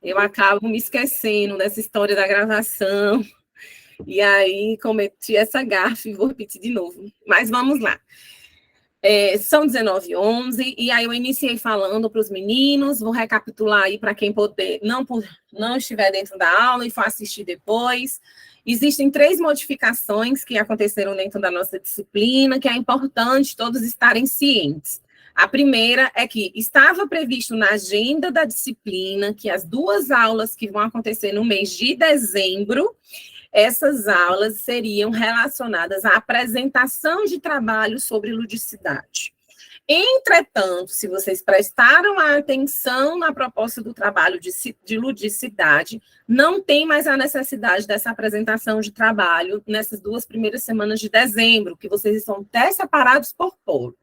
eu acabo me esquecendo dessa história da gravação, e aí cometi essa gafe e vou repetir de novo. Mas vamos lá. São 19h11, e aí eu iniciei falando para os meninos, vou recapitular aí para quem poder, não estiver dentro da aula e for assistir depois. Existem 3 modificações que aconteceram dentro da nossa disciplina, que é importante todos estarem cientes. A primeira é que estava previsto na agenda da disciplina que as 2 aulas que vão acontecer no mês de dezembro, essas aulas seriam relacionadas à apresentação de trabalho sobre ludicidade. Entretanto, se vocês prestaram atenção na proposta do trabalho de ludicidade, não tem mais a necessidade dessa apresentação de trabalho nessas 2 primeiras semanas de dezembro, que vocês estão até separados por polo.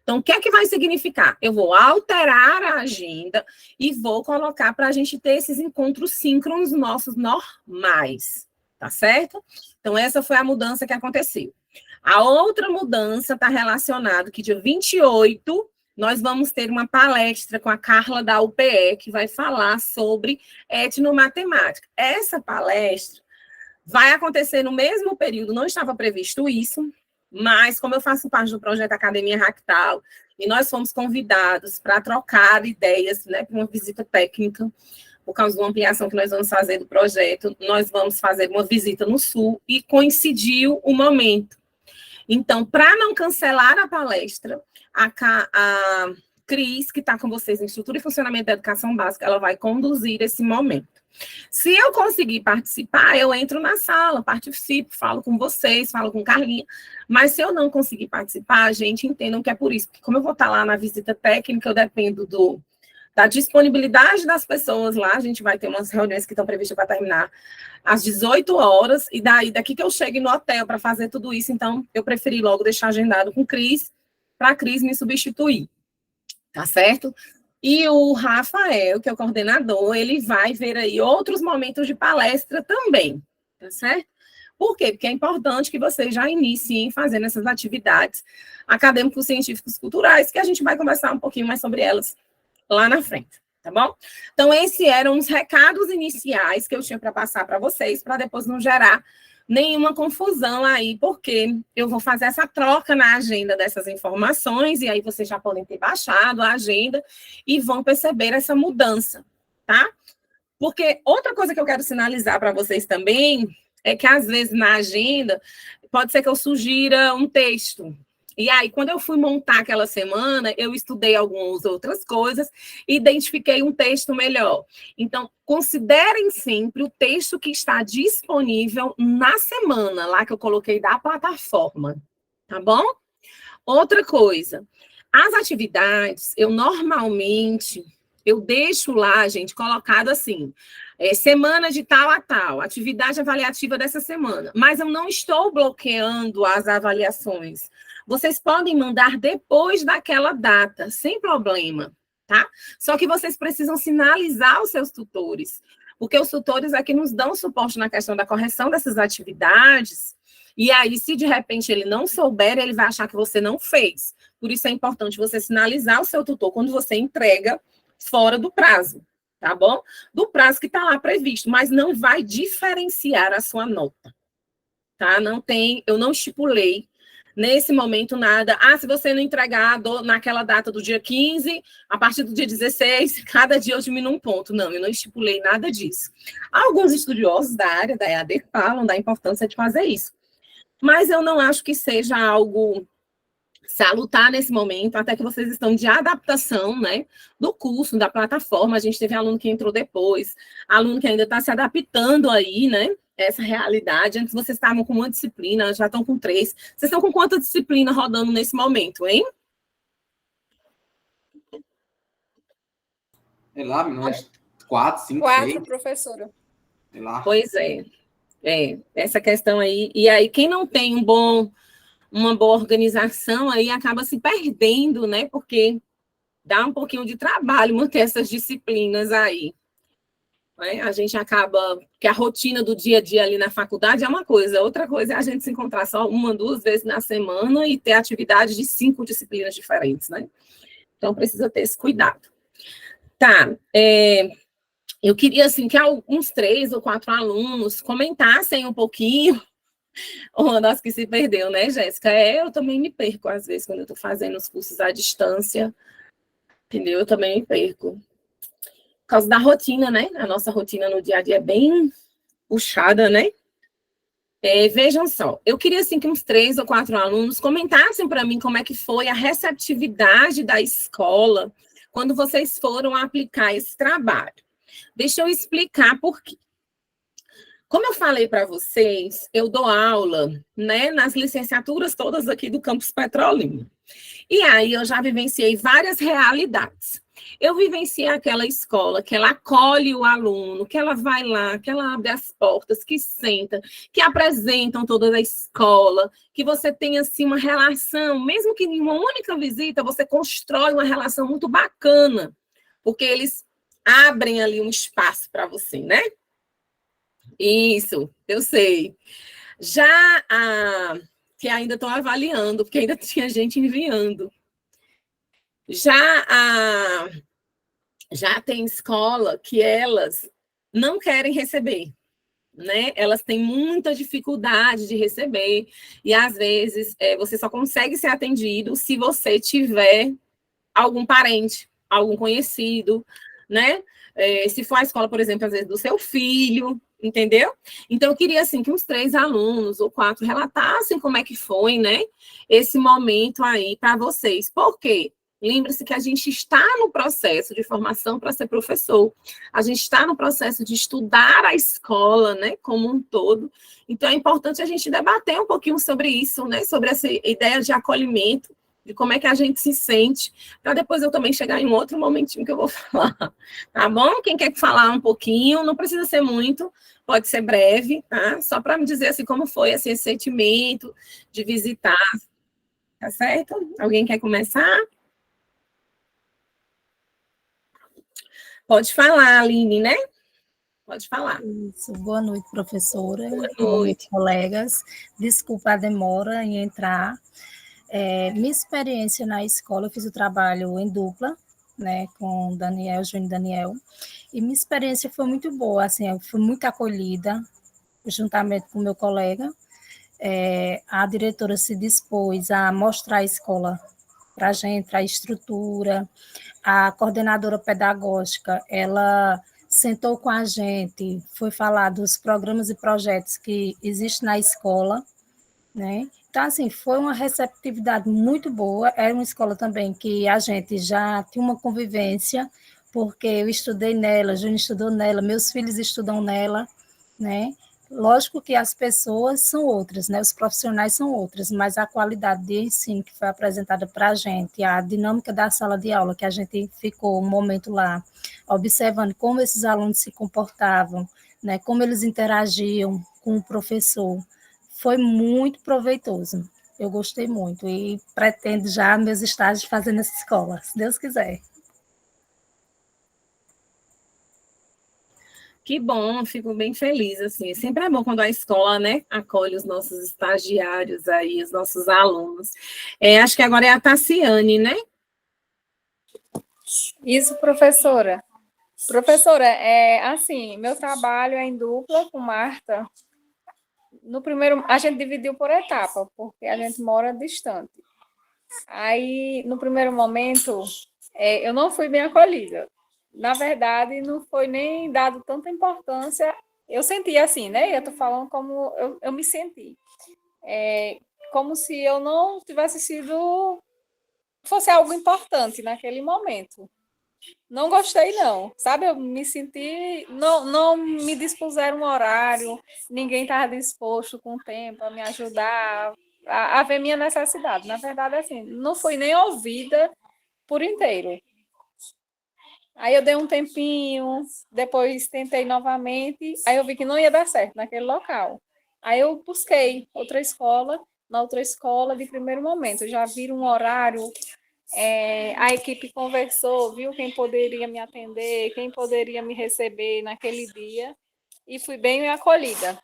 Então, o que é que vai significar? Eu vou alterar a agenda e vou colocar para a gente ter esses encontros síncronos nossos normais. Tá certo? Então, essa foi a mudança que aconteceu. A outra mudança está relacionada que dia 28, nós vamos ter uma palestra com a Carla da UPE, que vai falar sobre etnomatemática. Essa palestra vai acontecer no mesmo período, não estava previsto isso, mas como eu faço parte do projeto Academia Ractal, e nós fomos convidados para trocar ideias, né, para uma visita técnica, por causa de uma ampliação que nós vamos fazer do projeto, nós vamos fazer uma visita no Sul e coincidiu o momento. Então, para não cancelar a palestra, a Cris, que está com vocês em Estrutura e Funcionamento da Educação Básica, ela vai conduzir esse momento. Se eu conseguir participar, eu entro na sala, participo, falo com vocês, falo com Carlinha, mas se eu não conseguir participar, gente, entendam que é por isso, porque como eu vou estar lá na visita técnica, eu dependo da disponibilidade das pessoas lá, a gente vai ter umas reuniões que estão previstas para terminar às 18 horas, e daqui que eu chegue no hotel para fazer tudo isso, então eu preferi logo deixar agendado com Cris, para a Cris me substituir, tá certo? E o Rafael, que é o coordenador, ele vai ver aí outros momentos de palestra também, tá certo? Por quê? Porque é importante que vocês já iniciem fazendo essas atividades acadêmicos, científicos, culturais, que a gente vai conversar um pouquinho mais sobre elas lá na frente, tá bom? Então, esses eram os recados iniciais que eu tinha para passar para vocês, para depois não gerar nenhuma confusão aí, porque eu vou fazer essa troca na agenda dessas informações, e aí vocês já podem ter baixado a agenda e vão perceber essa mudança, tá? Porque outra coisa que eu quero sinalizar para vocês também é que, às vezes, na agenda, pode ser que eu sugira um texto. E aí, quando eu fui montar aquela semana, eu estudei algumas outras coisas e identifiquei um texto melhor. Então, considerem sempre o texto que está disponível na semana, lá que eu coloquei da plataforma, tá bom? Outra coisa, as atividades, eu deixo lá, gente, colocado assim, semana de tal a tal, atividade avaliativa dessa semana, mas eu não estou bloqueando as avaliações. Vocês podem mandar depois daquela data, sem problema, tá? Só que vocês precisam sinalizar os seus tutores, porque os tutores aqui nos dão suporte na questão da correção dessas atividades, e aí, se de repente ele não souber, ele vai achar que você não fez. Por isso é importante você sinalizar o seu tutor quando você entrega fora do prazo, tá bom? Do prazo que está lá previsto, mas não vai diferenciar a sua nota, tá? Eu não estipulei nesse momento nada. Se você não entregar naquela data do dia 15, a partir do dia 16, cada dia eu diminuo um ponto. Não, eu não estipulei nada disso. Alguns estudiosos da área da EAD falam da importância de fazer isso. Mas eu não acho que seja algo salutar nesse momento, até que vocês estão de adaptação, né, do curso, da plataforma. A gente teve aluno que entrou depois, aluno que ainda está se adaptando aí, né, essa realidade. Antes vocês estavam com uma disciplina, já estão com 3. Vocês estão com quanta disciplina rodando nesse momento, hein? Sei lá, umas 4, 5, 4, 6. professora. Sei lá. Pois é. Essa questão aí. E aí, quem não tem uma boa organização aí acaba se perdendo, né? Porque dá um pouquinho de trabalho manter essas disciplinas aí. Né? A gente acaba... que a rotina do dia a dia ali na faculdade é uma coisa, outra coisa é a gente se encontrar só 1, 2 vezes na semana e ter atividade de 5 disciplinas diferentes, né? Então, precisa ter esse cuidado. Tá. eu queria, assim, que alguns 3 ou 4 alunos comentassem um pouquinho, o nosso que se perdeu, né, Jéssica? Eu também me perco, às vezes, quando eu estou fazendo os cursos à distância, entendeu? Eu também me perco. Por causa da rotina, né? A nossa rotina no dia a dia é bem puxada, né? Vejam só, eu queria assim que uns 3 ou 4 alunos comentassem para mim como é que foi a receptividade da escola quando vocês foram aplicar esse trabalho. Deixa eu explicar por quê. Como eu falei para vocês, eu dou aula, né, nas licenciaturas todas aqui do Campus Petrolina. E aí eu já vivenciei várias realidades. Eu vivenciei aquela escola que ela acolhe o aluno, que ela vai lá, que ela abre as portas, que senta, que apresentam toda a escola, que você tem assim uma relação, mesmo que em uma única visita, você constrói uma relação muito bacana, porque eles abrem ali um espaço para você, né? Isso, eu sei. Já a que ainda estou avaliando, porque ainda tinha gente enviando. Já a já tem escola que elas não querem receber, né? Elas têm muita dificuldade de receber, e às vezes você só consegue ser atendido se você tiver algum parente, algum conhecido, né? Se for a escola, por exemplo, às vezes do seu filho, entendeu? Então, eu queria, assim, que uns 3 alunos ou 4 relatassem como é que foi, né? Esse momento aí para vocês. Por quê? Lembre-se que a gente está no processo de formação para ser professor. A gente está no processo de estudar a escola, né, como um todo. Então, é importante a gente debater um pouquinho sobre isso, né, sobre essa ideia de acolhimento, de como é que a gente se sente, para depois eu também chegar em um outro momentinho que eu vou falar, tá bom? Quem quer falar um pouquinho, não precisa ser muito, pode ser breve, tá? Só para me dizer assim como foi assim, esse sentimento de visitar, tá certo? Alguém quer começar? Pode falar, Aline, né? Pode falar. Isso. Boa noite, professora. Boa Boa noite, noite. colegas. Desculpa a demora em entrar. Minha experiência na escola, eu fiz o trabalho em dupla, né, com Daniel, Júnior e Daniel, e minha experiência foi muito boa, assim, eu fui muito acolhida, juntamente com o meu colega. A diretora se dispôs a mostrar a escola para a gente, a estrutura, a coordenadora pedagógica, ela sentou com a gente, foi falar dos programas e projetos que existem na escola, né? Então, assim, foi uma receptividade muito boa. Era uma escola também que a gente já tinha uma convivência, porque eu estudei nela, Júnior estudou nela, meus filhos estudam nela, né? Lógico que as pessoas são outras, né? Os profissionais são outras, mas a qualidade de ensino que foi apresentada para a gente, a dinâmica da sala de aula, que a gente ficou um momento lá, observando como esses alunos se comportavam, né? Como eles interagiam com o professor, foi muito proveitoso. Eu gostei muito e pretendo já meus estágios fazer nessa escola, se Deus quiser. Que bom, fico bem feliz, assim, sempre é bom quando a escola, né, acolhe os nossos estagiários aí, os nossos alunos. Acho que agora é a Tassiane, né? Isso, professora. Professora, assim, meu trabalho é em dupla com Marta. No primeiro, a gente dividiu por etapa, porque a gente mora distante. Aí, no primeiro momento, eu não fui bem acolhida. Na verdade, não foi nem dado tanta importância. Eu senti assim, né? Eu estou falando como eu me senti. Como se eu não tivesse sido... fosse algo importante naquele momento. Não gostei, não. Sabe, eu me senti... Não me dispuseram um horário, ninguém estava disposto com o tempo a me ajudar a ver minha necessidade. Na verdade, assim, não fui nem ouvida por inteiro. Aí eu dei um tempinho, depois tentei novamente, aí eu vi que não ia dar certo naquele local. Aí eu busquei outra escola, na outra escola de primeiro momento. Já viram um horário, a equipe conversou, viu quem poderia me atender, quem poderia me receber naquele dia, e fui bem acolhida.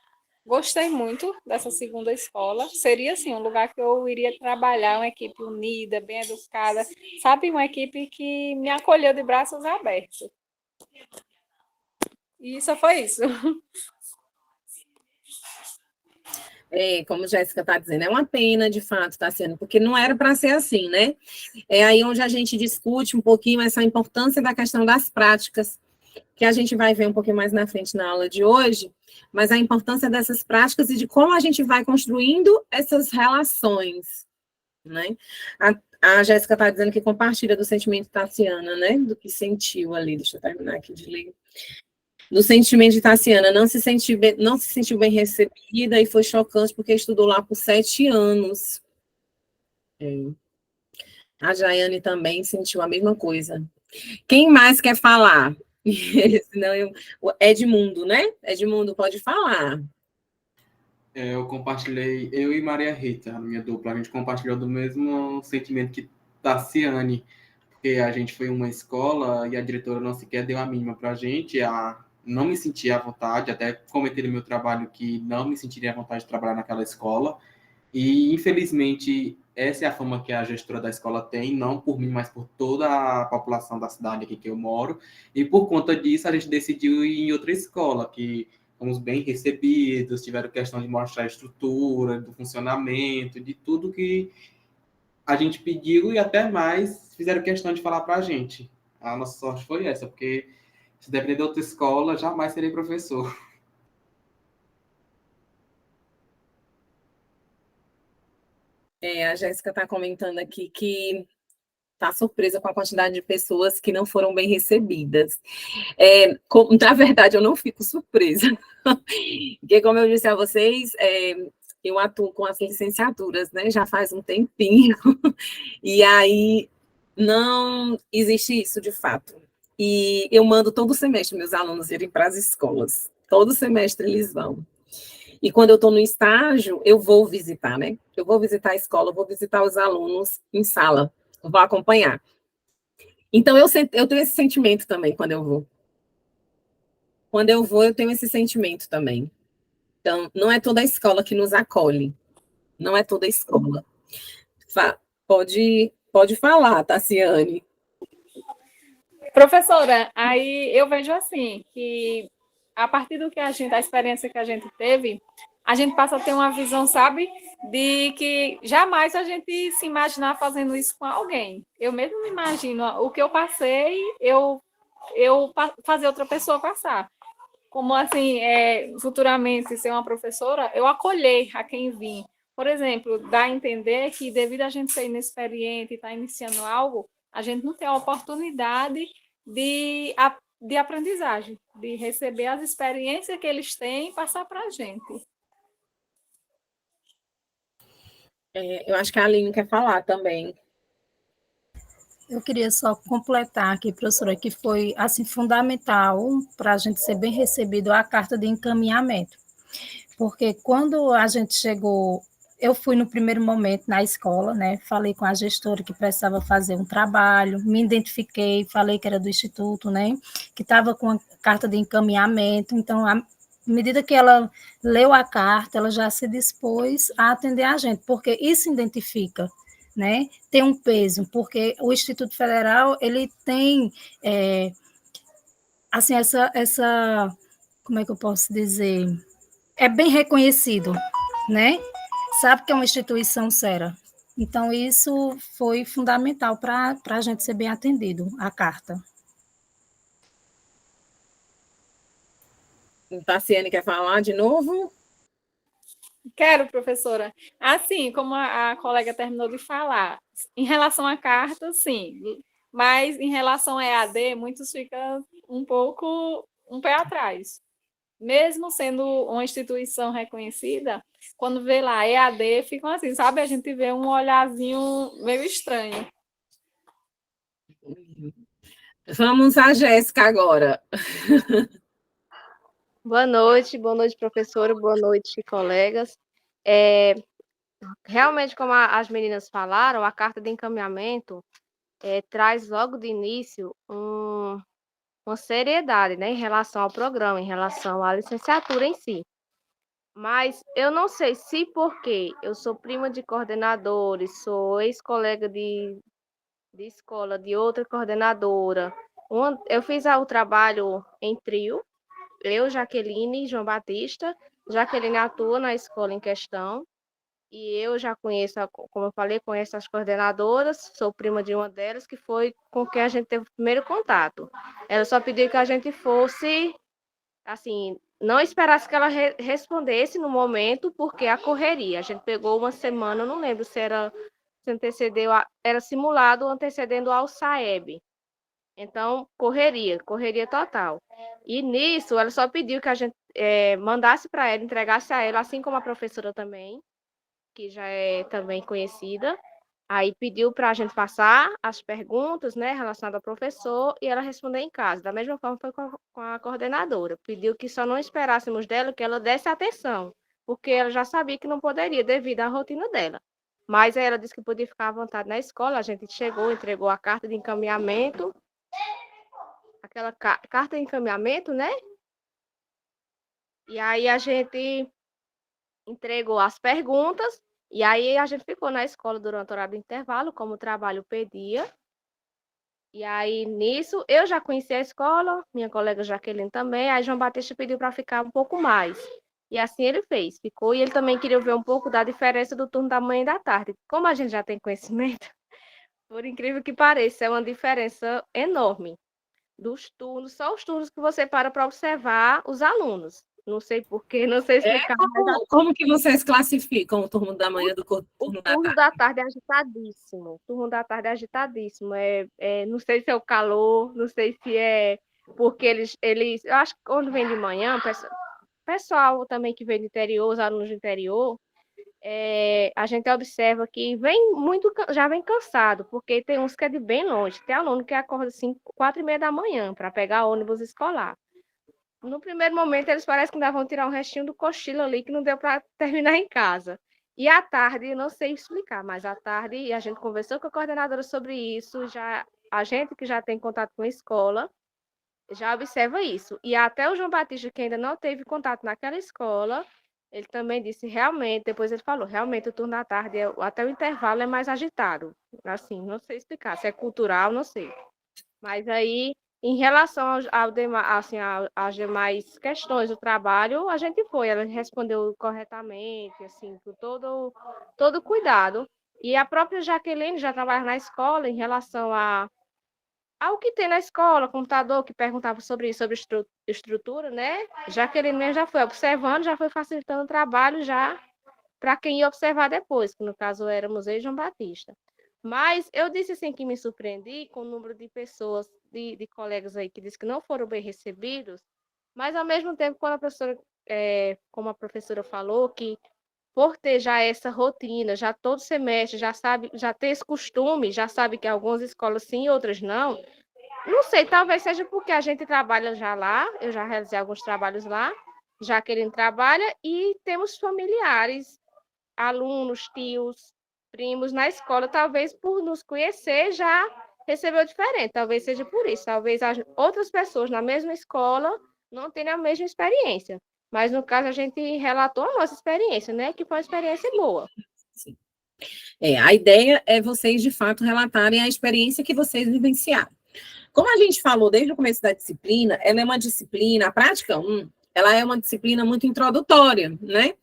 Gostei muito dessa segunda escola. Seria, assim, um lugar que eu iria trabalhar, uma equipe unida, bem educada, sabe? Uma equipe que me acolheu de braços abertos. E só foi isso. Como a Jéssica está dizendo, é uma pena, de fato, está sendo, porque não era para ser assim, né? É aí onde a gente discute um pouquinho essa importância da questão das práticas, que a gente vai ver um pouquinho mais na frente na aula de hoje, mas a importância dessas práticas e de como a gente vai construindo essas relações, né? A Jéssica está dizendo que compartilha do sentimento Tassiana, né? Do que sentiu ali, deixa eu terminar aqui de ler. Do sentimento de Tassiana, não se sentiu bem recebida e foi chocante porque estudou lá por 7 anos. A Jaiane também sentiu a mesma coisa. Quem mais quer falar? Senão o Edmundo, né? Edmundo, pode falar. Eu compartilhei, eu e Maria Rita, a minha dupla, a gente compartilhou do mesmo sentimento que Tassiane, porque a gente foi em uma escola e a diretora não sequer deu a mínima para a gente, não me sentia à vontade, até comentei no meu trabalho que não me sentiria à vontade de trabalhar naquela escola, e infelizmente essa é a fama que a gestora da escola tem, não por mim, mas por toda a população da cidade aqui que eu moro, e por conta disso a gente decidiu ir em outra escola, que fomos bem recebidos, tiveram questão de mostrar a estrutura, do funcionamento, de tudo que a gente pediu e até mais fizeram questão de falar para a gente. A nossa sorte foi essa, porque se depender de outra escola, jamais serei professor. A Jéssica está comentando aqui que está surpresa com a quantidade de pessoas que não foram bem recebidas. Na verdade, eu não fico surpresa, porque, como eu disse a vocês, eu atuo com as licenciaturas, né, já faz um tempinho, e aí não existe isso de fato. E eu mando todo semestre meus alunos irem para as escolas, todo semestre eles vão. E quando eu estou no estágio, eu vou visitar, né? Eu vou visitar a escola, vou visitar os alunos em sala, vou acompanhar. Então, eu tenho esse sentimento também quando eu vou. Quando eu vou, eu tenho esse sentimento também. Então, não é toda a escola que nos acolhe. Não é toda a escola. Pode falar, Tassiane. Professora, aí eu vejo assim, que a partir da experiência que a gente teve, a gente passa a ter uma visão, sabe, de que jamais a gente se imaginar fazendo isso com alguém. Eu mesmo me imagino o que eu passei, eu fazer outra pessoa passar. Como assim, futuramente ser uma professora, eu acolher a quem vim. Por exemplo, dá a entender que devido a gente ser inexperiente e estar iniciando algo, a gente não tem a oportunidade de aprendizagem, de receber as experiências que eles têm e passar para a gente. Eu acho que a Aline quer falar também. Eu queria só completar aqui, professora, que foi assim fundamental para a gente ser bem recebido a carta de encaminhamento. Porque quando a gente chegou, eu fui no primeiro momento na escola, né? Falei com a gestora que precisava fazer um trabalho, me identifiquei, falei que era do instituto, né? Que estava com a carta de encaminhamento. Então, à medida que ela leu a carta, ela já se dispôs a atender a gente, porque isso identifica, né? Tem um peso, porque o Instituto Federal ele tem assim essa como é que eu posso dizer? É bem reconhecido, né? Sabe que é uma instituição séria. Então, isso foi fundamental para a gente ser bem atendido, a carta. Tassiane quer falar de novo? Quero, professora. Assim, como a colega terminou de falar, em relação à carta, sim, mas em relação a EAD, muitos ficam um pé atrás. Mesmo sendo uma instituição reconhecida, quando vê lá EAD, ficam assim, sabe? A gente vê um olharzinho meio estranho. Vamos à Jéssica agora. Boa noite, professora, boa noite, colegas. Realmente, como as meninas falaram, a carta de encaminhamento traz logo de início uma seriedade, né, em relação ao programa, em relação à licenciatura em si. Mas eu não sei se porque eu sou prima de coordenadores, sou ex-colega de escola de outra coordenadora. Eu fiz o trabalho em trio, eu, Jaqueline e João Batista. Jaqueline atua na escola em questão, e eu já conheço, como eu falei, conheço as coordenadoras, sou prima de uma delas, que foi com quem a gente teve o primeiro contato. Ela só pediu que a gente fosse, assim, não esperasse que ela respondesse no momento, porque a correria. A gente pegou uma semana, não lembro se antecedeu, era simulado antecedendo ao SAEB. Então, correria total. E nisso, ela só pediu que a gente mandasse para ela, entregasse a ela, assim como a professora também, que já é também conhecida. Aí pediu para a gente passar as perguntas, né, relacionadas ao professor, e ela responder em casa. Da mesma forma foi com a coordenadora. Pediu que só não esperássemos dela que ela desse atenção, porque ela já sabia que não poderia, devido à rotina dela. Mas aí ela disse que podia ficar à vontade na escola. A gente chegou, entregou a carta de encaminhamento, aquela carta de encaminhamento, né? E aí a gente entregou as perguntas, e aí a gente ficou na escola durante o horário do intervalo, como o trabalho pedia. E aí, nisso, eu já conhecia a escola, minha colega Jaqueline também, aí João Batista pediu para ficar um pouco mais. E assim ele fez, ficou, e ele também queria ver um pouco da diferença do turno da manhã e da tarde. Como a gente já tem conhecimento, por incrível que pareça, é uma diferença enorme dos turnos, só os turnos que você para observar os alunos. Não sei porquê, não sei explicar. Como que vocês classificam o turno da manhã do turno da turno tarde? da tarde é agitadíssimo. O turno da tarde é agitadíssimo. Não sei se é o calor, não sei se é porque eles eu acho que quando vem de manhã, pessoal também que vem do interior, os alunos do interior, a gente observa que já vem cansado, porque tem uns que é de bem longe. Tem aluno que acorda assim, 4h30 da manhã para pegar ônibus escolar. No primeiro momento, eles parecem que ainda vão tirar um restinho do cochilo ali, que não deu para terminar em casa. E à tarde, não sei explicar, mas à tarde a gente conversou com a coordenadora sobre isso, a gente que já tem contato com a escola, já observa isso. E até o João Batista, que ainda não teve contato naquela escola, ele também disse, realmente, depois ele falou, realmente o turno da tarde, até o intervalo é mais agitado. Assim, não sei explicar, se é cultural, não sei. Mas aí, em relação às demais questões do trabalho, a gente ela respondeu corretamente, assim, com todo cuidado. E a própria Jaqueline já trabalha na escola em relação ao que tem na escola, computador, que perguntava sobre isso, sobre estrutura, né? Jaqueline mesmo já foi observando, já foi facilitando o trabalho já para quem ia observar depois, que no caso éramos eu e João Batista. Mas eu disse assim que me surpreendi com o número de pessoas, de colegas aí que disse que não foram bem recebidos, mas ao mesmo tempo, quando a professora, como a professora falou, que por ter já essa rotina, já todo semestre, já sabe, já ter esse costume, já sabe que algumas escolas sim e outras não. Não sei, talvez seja porque a gente trabalha já lá, eu já realizei alguns trabalhos lá, já que ele trabalha, e temos familiares, alunos, tios, primos na escola, talvez por nos conhecer já recebeu diferente, talvez seja por isso, talvez as outras pessoas na mesma escola não tenham a mesma experiência, mas no caso a gente relatou a nossa experiência, né, que foi uma experiência boa. Sim. A ideia é vocês, de fato, relatarem a experiência que vocês vivenciaram. Como a gente falou desde o começo da disciplina, ela é uma disciplina, a prática 1, ela é uma disciplina muito introdutória, né?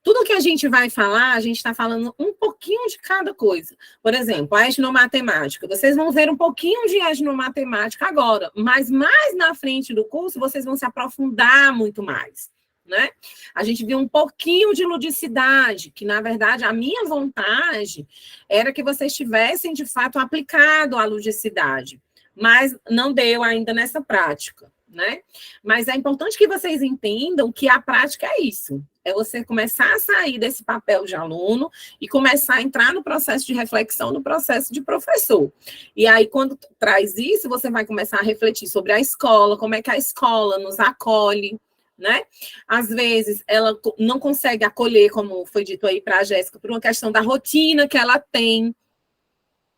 Tudo que a gente vai falar, a gente está falando um pouquinho de cada coisa. Por exemplo, a etnomatemática. Vocês vão ver um pouquinho de etnomatemática agora, mas mais na frente do curso, vocês vão se aprofundar muito mais, né? A gente viu um pouquinho de ludicidade, que, na verdade, a minha vontade era que vocês tivessem, de fato, aplicado a ludicidade, mas não deu ainda nessa prática, né? Mas é importante que vocês entendam que a prática é isso, é você começar a sair desse papel de aluno e começar a entrar no processo de reflexão, no processo de professor. E aí, quando traz isso, você vai começar a refletir sobre a escola, como é que a escola nos acolhe, né? Às vezes, ela não consegue acolher, como foi dito aí para a Jéssica, por uma questão da rotina que ela tem,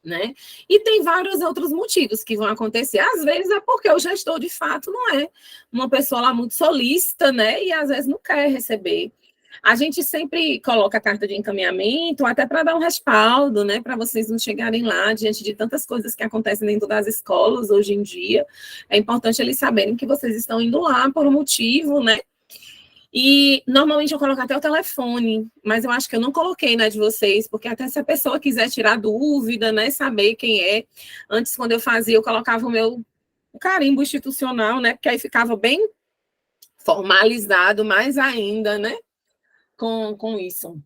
né? E tem vários outros motivos que vão acontecer. Às vezes é porque o gestor, de fato, não é uma pessoa lá muito solícita, né? E às vezes não quer receber. A gente sempre coloca a carta de encaminhamento até para dar um respaldo, né, para vocês não chegarem lá diante de tantas coisas que acontecem dentro das escolas hoje em dia. É importante eles saberem que vocês estão indo lá por um motivo, né? E normalmente eu coloco até o telefone, mas eu acho que eu não coloquei na de vocês, porque até se a pessoa quiser tirar dúvida, né, saber quem é. Antes, quando eu fazia, eu colocava o meu carimbo institucional, né, porque aí ficava bem formalizado mais ainda, né, com isso.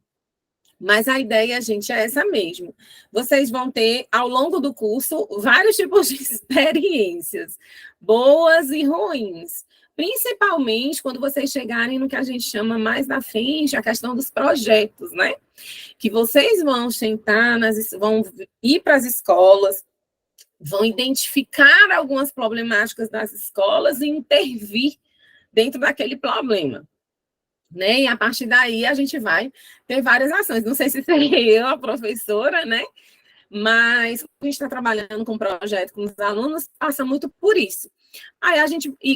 Mas a ideia, gente, é essa mesmo. Vocês vão ter, ao longo do curso, vários tipos de experiências, boas e ruins. Principalmente quando vocês chegarem no que a gente chama mais na frente, a questão dos projetos, né? Que vocês vão sentar, vão ir para as escolas, vão identificar algumas problemáticas das escolas e intervir dentro daquele problema. Né? E a partir daí a gente vai ter várias ações. Não sei se serei eu a professora, né? Mas a gente está trabalhando com projeto com os alunos, passa muito por isso. Aí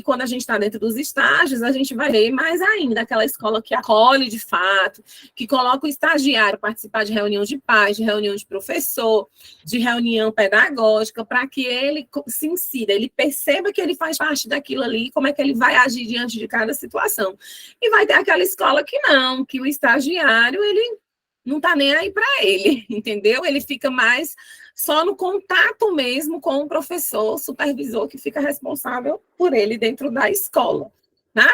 quando a gente está dentro dos estágios, a gente vai ver mais ainda aquela escola que acolhe de fato, que coloca o estagiário participar de reunião de pais, de reunião de professor, de reunião pedagógica, para que ele se insira, ele perceba que ele faz parte daquilo ali, como é que ele vai agir diante de cada situação. E vai ter aquela escola que não, que o estagiário, ele não está nem aí para ele, entendeu? Ele fica mais só no contato mesmo com o professor, supervisor, que fica responsável por ele dentro da escola, tá?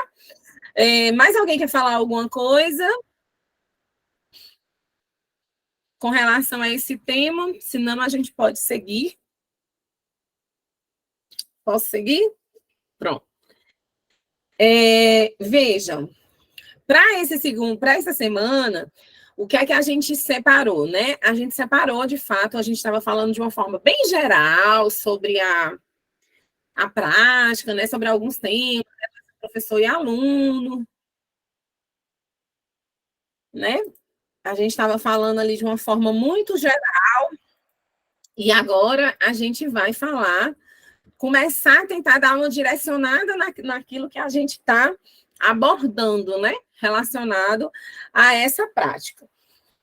Mais alguém quer falar alguma coisa com relação a esse tema? Senão a gente pode seguir. Posso seguir? Pronto. Vejam, para essa semana, o que é que a gente separou, né? A gente separou, de fato, a gente estava falando de uma forma bem geral sobre a prática, né? Sobre alguns temas, né? Professor e aluno, né? A gente estava falando ali de uma forma muito geral, e agora a gente vai começar a tentar dar uma direcionada naquilo que a gente está abordando, né? Relacionado a essa prática.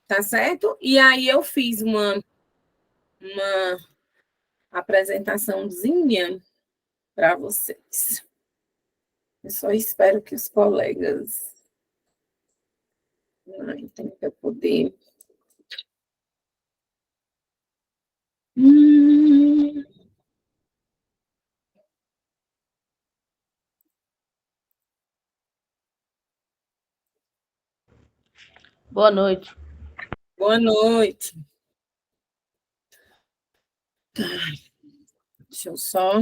Tá certo? E aí eu fiz uma apresentaçãozinha para vocês. Eu só espero que os colegas tenham para poder. Boa noite. Boa noite. Deixa eu só.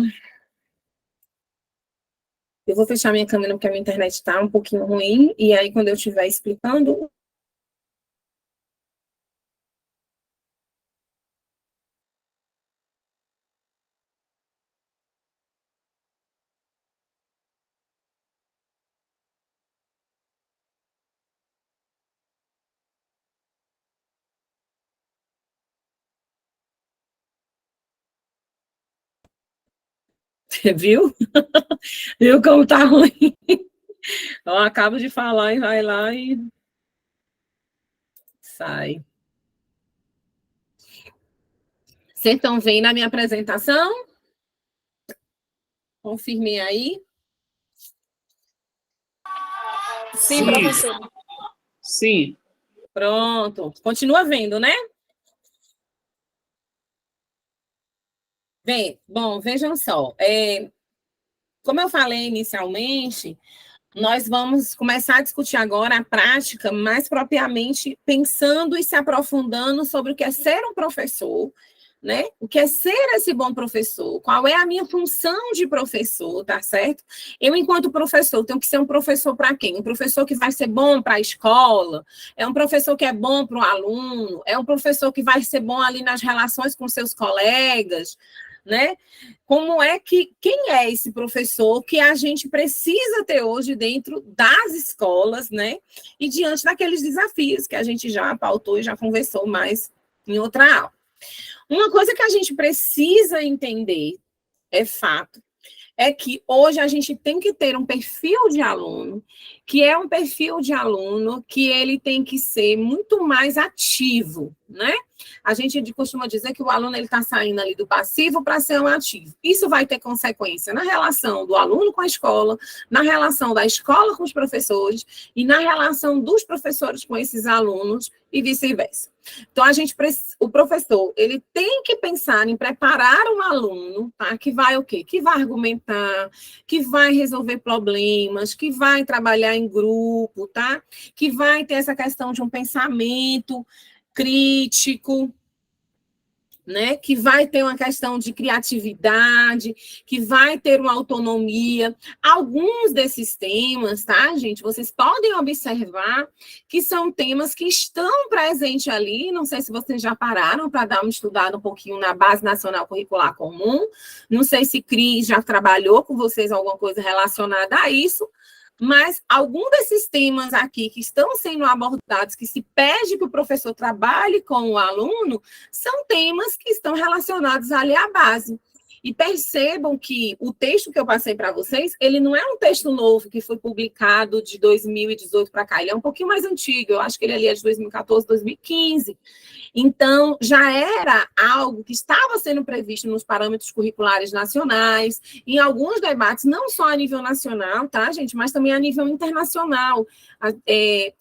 Eu vou fechar minha câmera porque a minha internet está um pouquinho ruim, e aí quando eu estiver explicando. Viu? Viu como tá ruim? Eu acabo de falar e vai lá e sai. Vocês estão vendo a minha apresentação? Confirmem aí. Sim, professor. Sim. Pronto. Continua vendo, né? Bom, vejam só. Como eu falei inicialmente, nós vamos começar a discutir agora a prática, mais propriamente pensando e se aprofundando sobre o que é ser um professor, né? O que é ser esse bom professor? Qual é a minha função de professor, tá certo? Eu, enquanto professor, tenho que ser um professor para quem? Um professor que vai ser bom para a escola? É um professor que é bom para o aluno? É um professor que vai ser bom ali nas relações com seus colegas? Né? Quem é esse professor que a gente precisa ter hoje dentro das escolas, né? E diante daqueles desafios que a gente já pautou e já conversou mais em outra aula. Uma coisa que a gente precisa entender, é fato, é que hoje a gente tem que ter um perfil de aluno, que é um perfil de aluno que ele tem que ser muito mais ativo, né? A gente costuma dizer que o aluno está saindo ali do passivo para ser um ativo. Isso vai ter consequência na relação do aluno com a escola, na relação da escola com os professores e na relação dos professores com esses alunos e vice-versa. Então, o professor, ele tem que pensar em preparar um aluno, tá? Que vai o quê? Que vai argumentar, que vai resolver problemas, que vai trabalhar em grupo, tá? Que vai ter essa questão de um pensamento crítico, né? Que vai ter uma questão de criatividade, que vai ter uma autonomia. Alguns desses temas, tá, gente? Vocês podem observar que são temas que estão presentes ali. Não sei se vocês já pararam para dar uma estudada um pouquinho na Base Nacional Curricular Comum. Não sei se Cris já trabalhou com vocês alguma coisa relacionada a isso. Mas algum desses temas aqui que estão sendo abordados, que se pede que o professor trabalhe com o aluno, são temas que estão relacionados ali à base. E percebam que o texto que eu passei para vocês, ele não é um texto novo que foi publicado de 2018 para cá, ele é um pouquinho mais antigo, eu acho que ele ali é de 2014, 2015. Então, já era algo que estava sendo previsto nos parâmetros curriculares nacionais, em alguns debates, não só a nível nacional, tá, gente, mas também a nível internacional.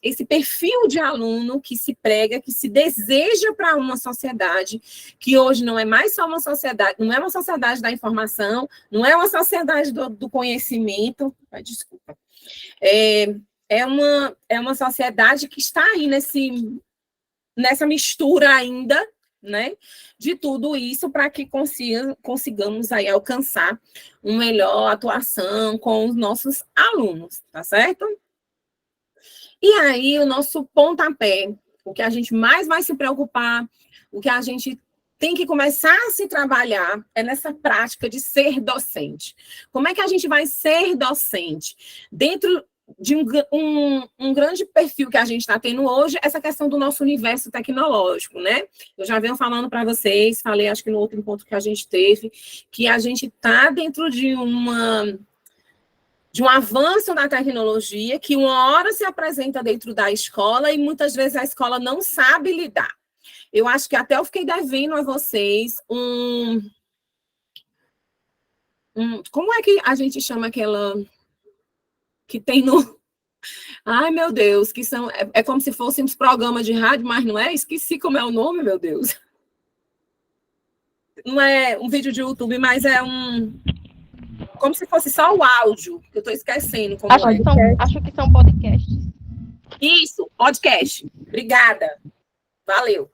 Esse perfil de aluno que se prega, que se deseja para uma sociedade, que hoje não é mais só uma sociedade, não é uma sociedade da informação, não é uma sociedade do conhecimento, desculpa, é uma sociedade que está aí nessa mistura ainda, né, de tudo isso para que consigamos aí alcançar uma melhor atuação com os nossos alunos, tá certo? E aí, o nosso pontapé, o que a gente mais vai se preocupar, o que a gente tem que começar a se trabalhar é nessa prática de ser docente. Como é que a gente vai ser docente? Dentro de um grande perfil que a gente está tendo hoje, essa questão do nosso universo tecnológico, né? Eu já venho falando para vocês, falei acho que no outro encontro que a gente teve, que a gente está dentro de um avanço da tecnologia que uma hora se apresenta dentro da escola e muitas vezes a escola não sabe lidar. Eu acho que até eu fiquei devendo a vocês como é que a gente chama aquela que tem no... Ai, meu Deus, que são... É como se fossem uns programas de rádio, mas não é? Esqueci como é o nome, meu Deus. Não é um vídeo de YouTube, mas é como se fosse só o áudio, que eu estou esquecendo. Acho que são podcasts. Isso, podcast. Obrigada. Valeu.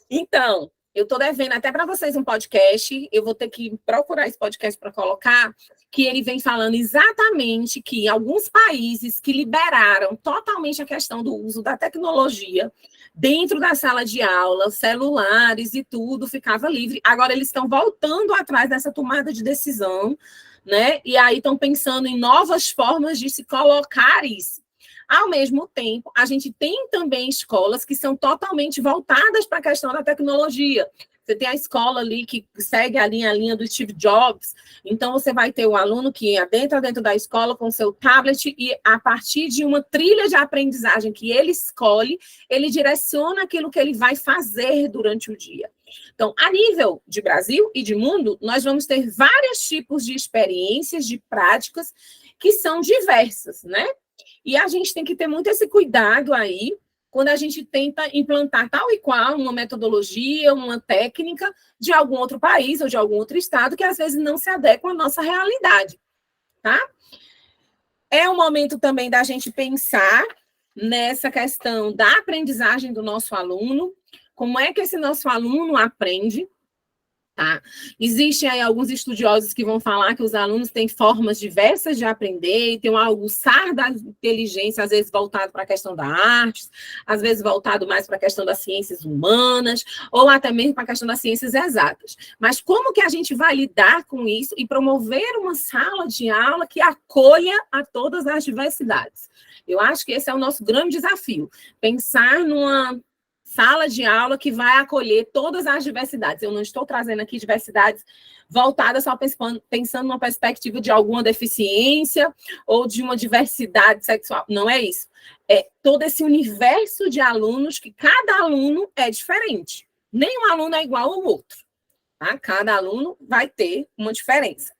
Então, eu estou devendo até para vocês um podcast, eu vou ter que procurar esse podcast para colocar, que ele vem falando exatamente que alguns países que liberaram totalmente a questão do uso da tecnologia dentro da sala de aula, celulares e tudo, ficava livre. Agora eles estão voltando atrás dessa tomada de decisão, né? E aí estão pensando em novas formas de se colocar isso. Ao mesmo tempo, a gente tem também escolas que são totalmente voltadas para a questão da tecnologia. Você tem a escola ali que segue a linha do Steve Jobs, então você vai ter o aluno que adentra dentro da escola com seu tablet e a partir de uma trilha de aprendizagem que ele escolhe, ele direciona aquilo que ele vai fazer durante o dia. Então, a nível de Brasil e de mundo, nós vamos ter vários tipos de experiências, de práticas que são diversas, né? E a gente tem que ter muito esse cuidado aí, quando a gente tenta implantar tal e qual uma metodologia, uma técnica de algum outro país ou de algum outro estado que às vezes não se adequa à nossa realidade, tá? É um momento também da gente pensar nessa questão da aprendizagem do nosso aluno, como é que esse nosso aluno aprende, tá? Existem aí alguns estudiosos que vão falar que os alunos têm formas diversas de aprender, e tem um aguçar da inteligência, às vezes voltado para a questão da arte, às vezes voltado mais para a questão das ciências humanas, ou até mesmo para a questão das ciências exatas. Mas como que a gente vai lidar com isso e promover uma sala de aula que acolha a todas as diversidades? Eu acho que esse é o nosso grande desafio, pensar numa sala de aula que vai acolher todas as diversidades. Eu não estou trazendo aqui diversidades voltada só pensando numa perspectiva de alguma deficiência ou de uma diversidade sexual. Não é isso. É todo esse universo de alunos que cada aluno é diferente. Nenhum aluno é igual ao outro. Tá? Cada aluno vai ter uma diferença.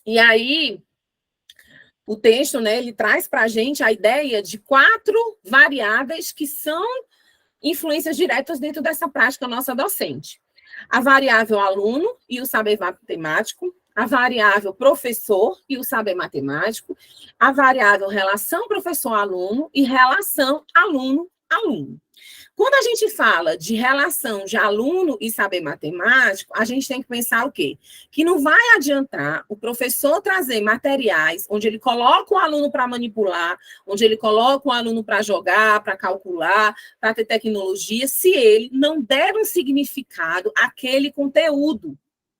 E aí, o texto, né, ele traz para a gente a ideia de 4 variáveis que são influências diretas dentro dessa prática nossa docente. A variável aluno e o saber matemático, a variável professor e o saber matemático, a variável relação professor-aluno e relação aluno-aluno. Quando a gente fala de relação de aluno e saber matemático, a gente tem que pensar o quê? Que não vai adiantar o professor trazer materiais onde ele coloca o aluno para manipular, onde ele coloca o aluno para jogar, para calcular, para ter tecnologia, se ele não der um significado àquele conteúdo,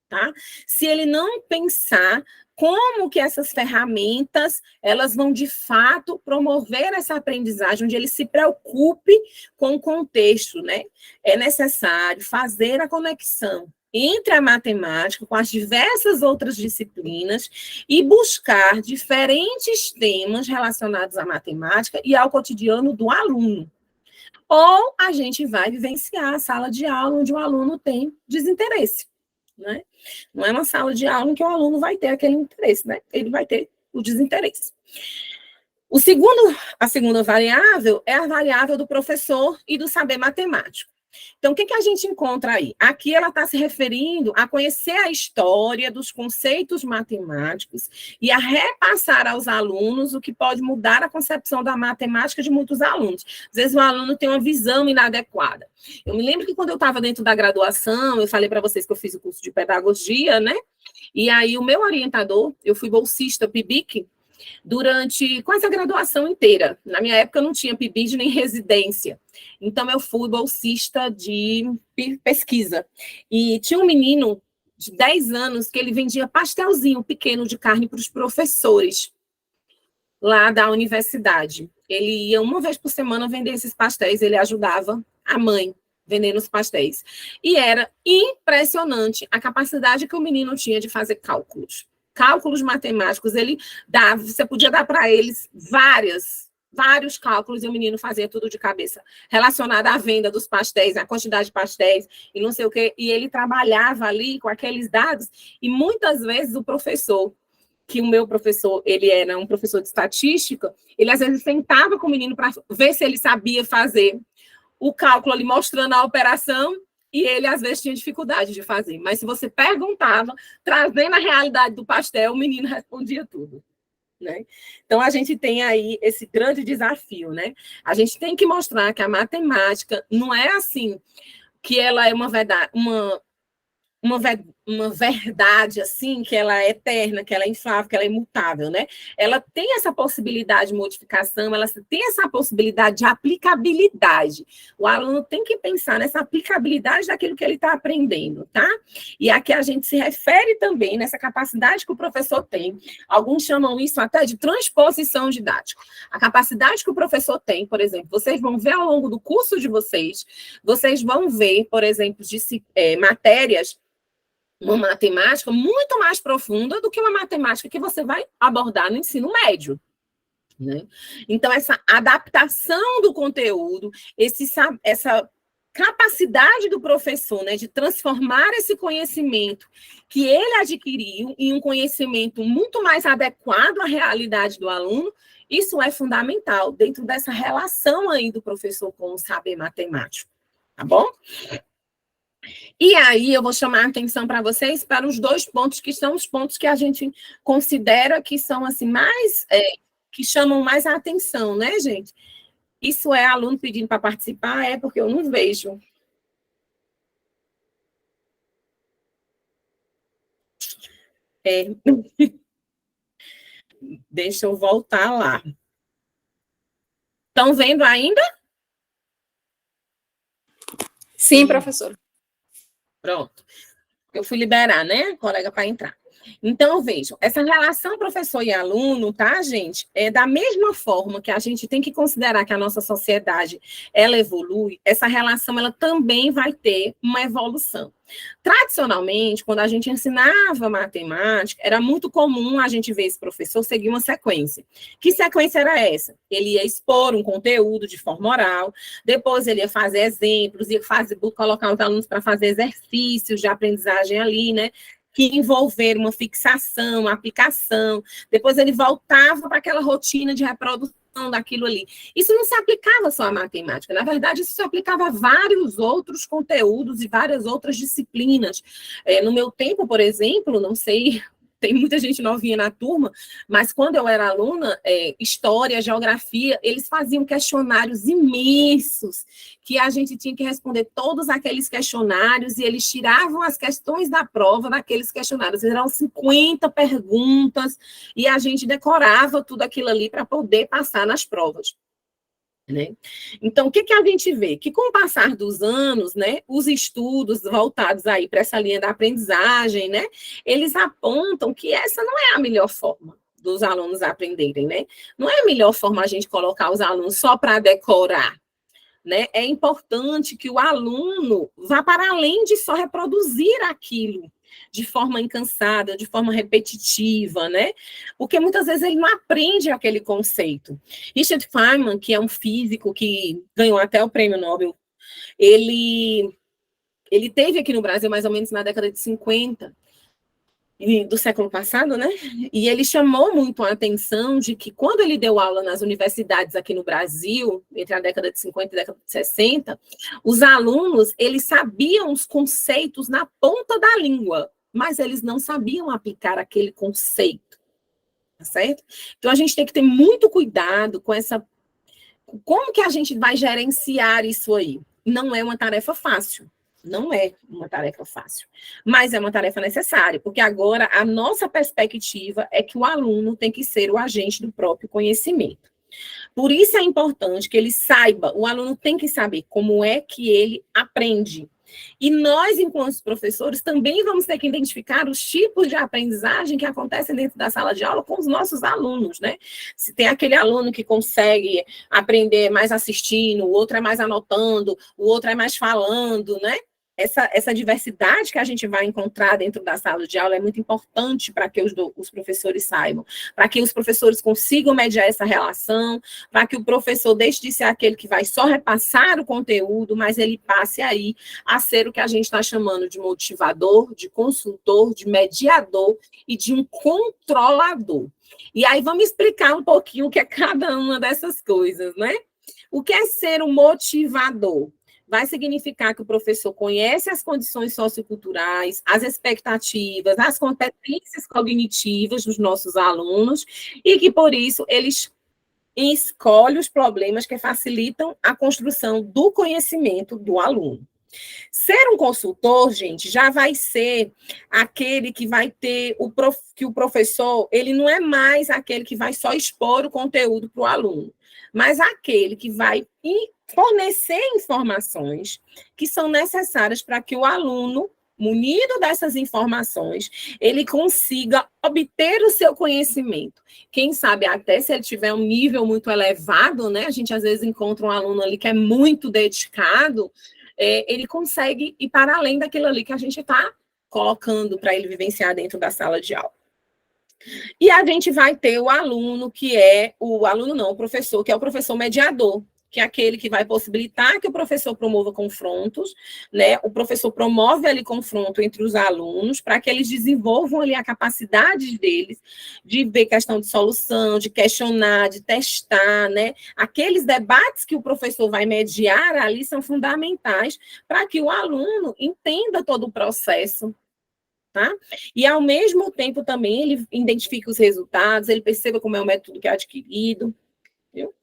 tá? Se ele não pensar como que essas ferramentas, elas vão, de fato, promover essa aprendizagem, onde ele se preocupe com o contexto, né? É necessário fazer a conexão entre a matemática com as diversas outras disciplinas e buscar diferentes temas relacionados à matemática e ao cotidiano do aluno. Ou a gente vai vivenciar a sala de aula onde o aluno tem desinteresse, né? Não é uma sala de aula em que o aluno vai ter aquele interesse, né? Ele vai ter o desinteresse. A segunda variável é a variável do professor e do saber matemático. Então, o que a gente encontra aí? Aqui ela está se referindo a conhecer a história dos conceitos matemáticos e a repassar aos alunos o que pode mudar a concepção da matemática de muitos alunos. Às vezes o aluno tem uma visão inadequada. Eu me lembro que quando eu estava dentro da graduação, eu falei para vocês que eu fiz o curso de pedagogia, né? E aí o meu orientador, eu fui bolsista PIBIC, durante quase a graduação inteira. Na minha época, eu não tinha PIBID nem residência. Então, eu fui bolsista de pesquisa. E tinha um menino de 10 anos que ele vendia pastelzinho pequeno de carne para os professores lá da universidade. Ele ia uma vez por semana vender esses pastéis, ele ajudava a mãe vendendo os pastéis. E era impressionante a capacidade que o menino tinha de fazer cálculos matemáticos. Ele dava, você podia dar para eles vários cálculos e o menino fazia tudo de cabeça, relacionado à venda dos pastéis, à quantidade de pastéis e não sei o quê. E ele trabalhava ali com aqueles dados e muitas vezes o professor, que o meu professor, ele era um professor de estatística, ele às vezes sentava com o menino para ver se ele sabia fazer o cálculo ali, mostrando a operação, e ele, às vezes, tinha dificuldade de fazer. Mas se você perguntava, trazendo a realidade do pastel, o menino respondia tudo, né? Então, a gente tem aí esse grande desafio, né? A gente tem que mostrar que a matemática não é assim, que ela é uma verdade, assim, que ela é eterna, que ela é inflável, que ela é imutável, né? Ela tem essa possibilidade de modificação, ela tem essa possibilidade de aplicabilidade. O aluno tem que pensar nessa aplicabilidade daquilo que ele está aprendendo, tá? E aqui a gente se refere também nessa capacidade que o professor tem. Alguns chamam isso até de transposição didática. A capacidade que o professor tem, por exemplo, vocês vão ver ao longo do curso de vocês vão ver, por exemplo, matérias, uma matemática muito mais profunda do que uma matemática que você vai abordar no ensino médio, né? Então, essa adaptação do conteúdo, essa capacidade do professor, né, de transformar esse conhecimento que ele adquiriu em um conhecimento muito mais adequado à realidade do aluno, isso é fundamental dentro dessa relação aí do professor com o saber matemático, tá bom? E aí eu vou chamar a atenção para vocês para os 2 pontos que são os pontos que a gente considera que são assim mais que chamam mais a atenção, né, gente? Isso é aluno pedindo para participar, é porque eu não vejo. Deixa eu voltar lá. Estão vendo ainda? Sim, professora. Pronto. Eu fui liberar, né, colega, para entrar. Então, vejam, essa relação professor e aluno, tá, gente? É da mesma forma que a gente tem que considerar que a nossa sociedade, ela evolui, essa relação, ela também vai ter uma evolução. Tradicionalmente, quando a gente ensinava matemática, era muito comum a gente ver esse professor seguir uma sequência. Que sequência era essa? Ele ia expor um conteúdo de forma oral, depois ele ia fazer exemplos, colocar os alunos para fazer exercícios de aprendizagem ali, né? Que envolveram uma fixação, uma aplicação, depois ele voltava para aquela rotina de reprodução daquilo ali. Isso não se aplicava só à matemática, na verdade, isso se aplicava a vários outros conteúdos e várias outras disciplinas. No meu tempo, por exemplo, não sei, tem muita gente novinha na turma, mas quando eu era aluna, história, geografia, eles faziam questionários imensos, que a gente tinha que responder todos aqueles questionários, e eles tiravam as questões da prova daqueles questionários. Eram 50 perguntas, e a gente decorava tudo aquilo ali para poder passar nas provas. Né? Então, o que a gente vê? Que com o passar dos anos, né, os estudos voltados aí para essa linha da aprendizagem, né, eles apontam que essa não é a melhor forma dos alunos aprenderem, né? Não é a melhor forma a gente colocar os alunos só para decorar, né? É importante que o aluno vá para além de só reproduzir aquilo de forma incansada, de forma repetitiva, né? Porque muitas vezes ele não aprende aquele conceito. Richard Feynman, que é um físico que ganhou até o prêmio Nobel, ele teve aqui no Brasil mais ou menos na década de 50, do século passado, né? E ele chamou muito a atenção de que quando ele deu aula nas universidades aqui no Brasil, entre a década de 50 e a década de 60, os alunos, eles sabiam os conceitos na ponta da língua, mas eles não sabiam aplicar aquele conceito, tá certo? Então, a gente tem que ter muito cuidado com como que a gente vai gerenciar isso aí? Não é uma tarefa fácil. Não é uma tarefa fácil, mas é uma tarefa necessária, porque agora a nossa perspectiva é que o aluno tem que ser o agente do próprio conhecimento. Por isso é importante que ele saiba, o aluno tem que saber como é que ele aprende. E nós, enquanto professores, também vamos ter que identificar os tipos de aprendizagem que acontecem dentro da sala de aula com os nossos alunos, né? Se tem aquele aluno que consegue aprender mais assistindo, o outro é mais anotando, o outro é mais falando, né? Essa diversidade que a gente vai encontrar dentro da sala de aula é muito importante para que os professores saibam, para que os professores consigam mediar essa relação, para que o professor deixe de ser aquele que vai só repassar o conteúdo, mas ele passe aí a ser o que a gente está chamando de motivador, de consultor, de mediador e de um controlador. E aí vamos explicar um pouquinho o que é cada uma dessas coisas, né? O que é ser um motivador? Vai significar que o professor conhece as condições socioculturais, as expectativas, as competências cognitivas dos nossos alunos e que, por isso, eles escolhem os problemas que facilitam a construção do conhecimento do aluno. Ser um consultor, gente, já vai ser aquele que vai ter que o professor, ele não é mais aquele que vai só expor o conteúdo para o aluno, mas aquele que vai fornecer informações que são necessárias para que o aluno, munido dessas informações, ele consiga obter o seu conhecimento. Quem sabe até se ele tiver um nível muito elevado, né? A gente às vezes encontra um aluno ali que é muito dedicado, ele consegue ir para além daquilo ali que a gente está colocando para ele vivenciar dentro da sala de aula. E a gente vai ter o aluno o professor, que é o professor mediador, que é aquele que vai possibilitar que o professor promova confrontos, né? O professor promove ali confronto entre os alunos para que eles desenvolvam ali a capacidade deles de ver questão de solução, de questionar, de testar, né? Aqueles debates que o professor vai mediar ali são fundamentais para que o aluno entenda todo o processo. Tá? E, ao mesmo tempo, também ele identifica os resultados, ele perceba como é o método que é adquirido. Viu?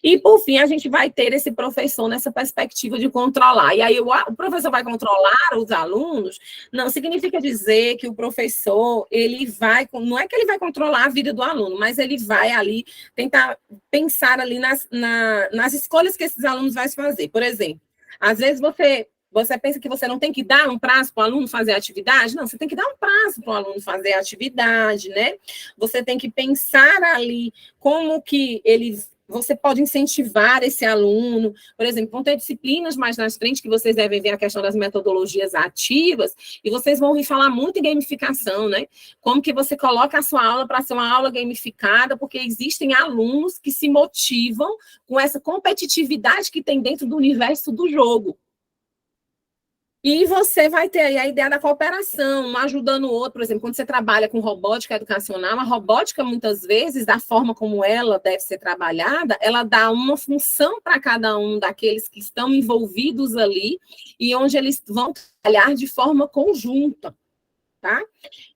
E, por fim, a gente vai ter esse professor nessa perspectiva de controlar. E aí o professor vai controlar os alunos, não significa dizer que o professor, não é que ele vai controlar a vida do aluno, mas ele vai ali tentar pensar ali nas escolhas que esses alunos vão fazer. Por exemplo, às vezes você Você pensa que você não tem que dar um prazo para o aluno fazer a atividade? Não, você tem que dar um prazo para o aluno fazer a atividade, né? Você tem que pensar ali como que você pode incentivar esse aluno. Por exemplo, vão ter disciplinas mais na frente que vocês devem ver a questão das metodologias ativas, e vocês vão ouvir falar muito em gamificação, né? Como que você coloca a sua aula para ser uma aula gamificada, porque existem alunos que se motivam com essa competitividade que tem dentro do universo do jogo. E você vai ter aí a ideia da cooperação, um ajudando o outro. Por exemplo, quando você trabalha com robótica educacional, a robótica, muitas vezes, da forma como ela deve ser trabalhada, ela dá uma função para cada um daqueles que estão envolvidos ali, e onde eles vão trabalhar de forma conjunta. Tá?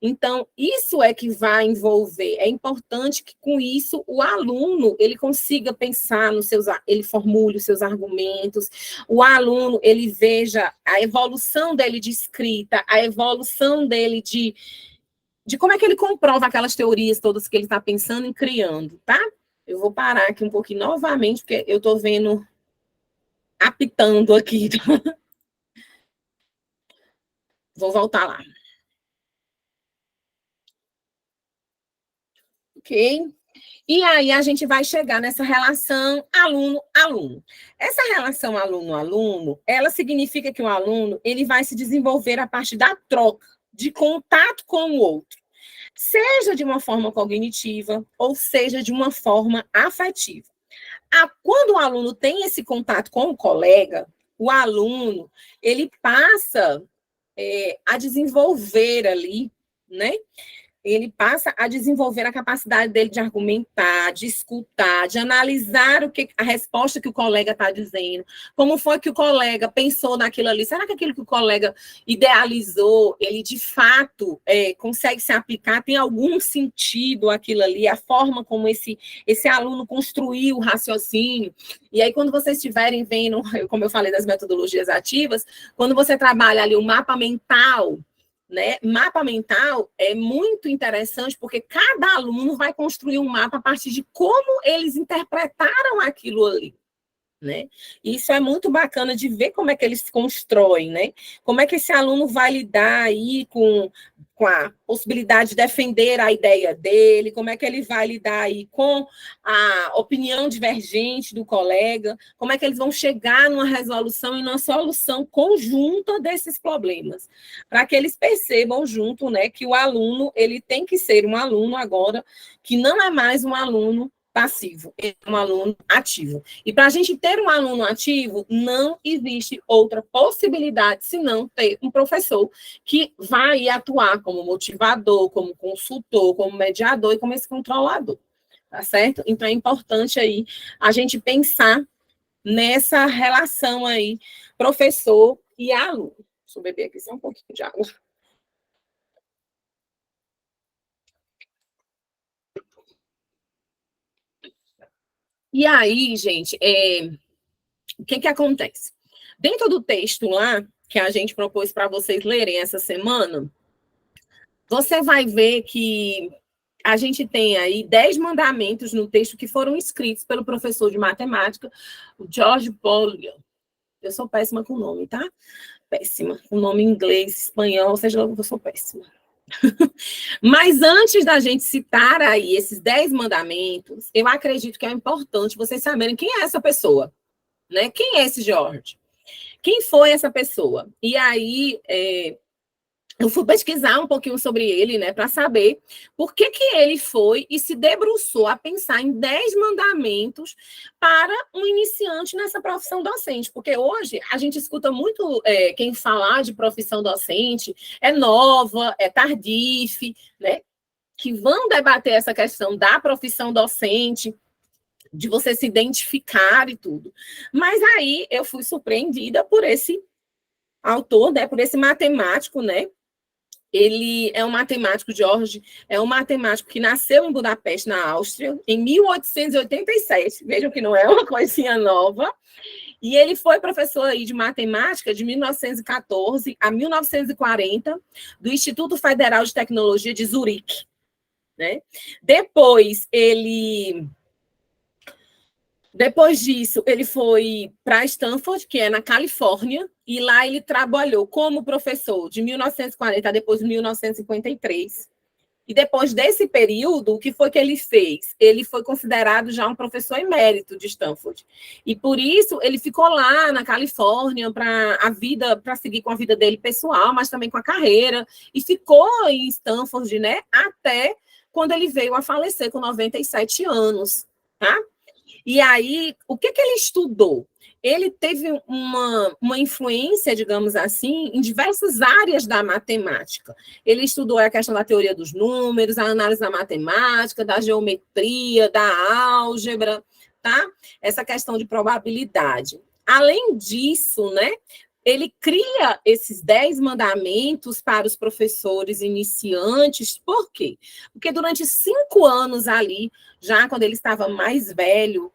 Então, isso é que vai envolver. É importante que, com isso, o aluno ele consiga pensar ele formule os seus argumentos, o aluno ele veja a evolução dele de escrita, a evolução dele de como é que ele comprova aquelas teorias todas que ele está pensando e criando, tá? Eu vou parar aqui um pouquinho novamente, porque eu estou vendo apitando aqui. Vou voltar lá. Ok? E aí a gente vai chegar nessa relação aluno-aluno. Essa relação aluno-aluno, ela significa que o aluno ele vai se desenvolver a partir da troca, de contato com o outro, seja de uma forma cognitiva ou seja de uma forma afetiva. Quando o aluno tem esse contato com o colega, o aluno ele passa a desenvolver ali, né? Ele passa a desenvolver a capacidade dele de argumentar, de escutar, de analisar a resposta que o colega está dizendo, como foi que o colega pensou naquilo ali, será que aquilo que o colega idealizou, ele de fato consegue se aplicar, tem algum sentido aquilo ali, a forma como esse aluno construiu o raciocínio. E aí, quando vocês estiverem vendo, como eu falei das metodologias ativas, quando você trabalha ali o mapa mental, né? Mapa mental é muito interessante porque cada aluno vai construir um mapa a partir de como eles interpretaram aquilo ali, né? Isso é muito bacana de ver como é que eles constroem, né? Como é que esse aluno vai lidar aí com a possibilidade de defender a ideia dele, como é que ele vai lidar aí com a opinião divergente do colega, como é que eles vão chegar numa resolução e numa solução conjunta desses problemas, para que eles percebam junto, né, que o aluno, ele tem que ser um aluno agora, que não é mais um aluno passivo, é um aluno ativo. E para a gente ter um aluno ativo, não existe outra possibilidade senão ter um professor que vai atuar como motivador, como consultor, como mediador e como esse controlador, tá certo? Então é importante aí a gente pensar nessa relação aí, professor e aluno. Deixa eu beber aqui só um pouquinho de água. E aí, gente, o que acontece? Dentro do texto lá, que a gente propôs para vocês lerem essa semana, você vai ver que a gente tem aí 10 mandamentos no texto que foram escritos pelo professor de matemática, o George Polya. Eu sou péssima com o nome, tá? Péssima. Com nome em inglês, espanhol, ou seja, eu sou péssima. Mas antes da gente citar aí esses 10 mandamentos, eu acredito que é importante vocês saberem quem é essa pessoa, né? Quem é esse George? Quem foi essa pessoa? E aí, eu fui pesquisar um pouquinho sobre ele, né, para saber por que ele foi e se debruçou a pensar em 10 mandamentos para um iniciante nessa profissão docente. Porque hoje a gente escuta muito quem falar de profissão docente, é nova, é tardife, né, que vão debater essa questão da profissão docente, de você se identificar e tudo. Mas aí eu fui surpreendida por esse autor, né, por esse matemático, né? Ele é um matemático, George, é um matemático que nasceu em Budapeste, na Áustria, em 1887. Vejam que não é uma coisinha nova. E ele foi professor aí de matemática de 1914 a 1940, do Instituto Federal de Tecnologia de Zurique, né? Depois, ele Depois disso, ele foi para Stanford, que é na Califórnia, e lá ele trabalhou como professor de 1940 a depois de 1953. E depois desse período, o que foi que ele fez? Ele foi considerado já um professor emérito de Stanford. E por isso ele ficou lá na Califórnia para seguir com a vida dele pessoal, mas também com a carreira, e ficou em Stanford, né, até quando ele veio a falecer com 97 anos, tá? E aí, o que ele estudou? Ele teve uma influência, digamos assim, em diversas áreas da matemática. Ele estudou a questão da teoria dos números, a análise da matemática, da geometria, da álgebra, tá? Essa questão de probabilidade. Além disso, né, ele cria esses 10 mandamentos para os professores iniciantes. Por quê? Porque durante 5 anos ali, já quando ele estava mais velho,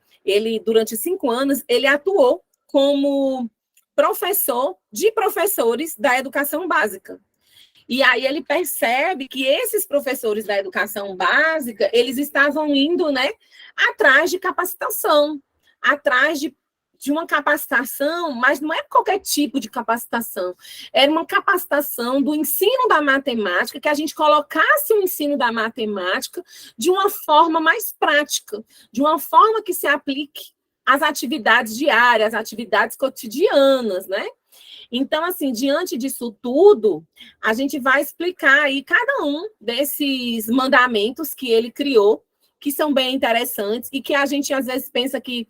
durante 5 anos, ele atuou como professor de professores da educação básica. E aí ele percebe que esses professores da educação básica, eles estavam indo, né, atrás de capacitação, atrás de uma capacitação, mas não é qualquer tipo de capacitação, era uma capacitação do ensino da matemática, que a gente colocasse o ensino da matemática de uma forma mais prática, de uma forma que se aplique às atividades diárias, às atividades cotidianas, né? Então, assim, diante disso tudo, a gente vai explicar aí cada um desses mandamentos que ele criou, que são bem interessantes e que a gente às vezes pensa que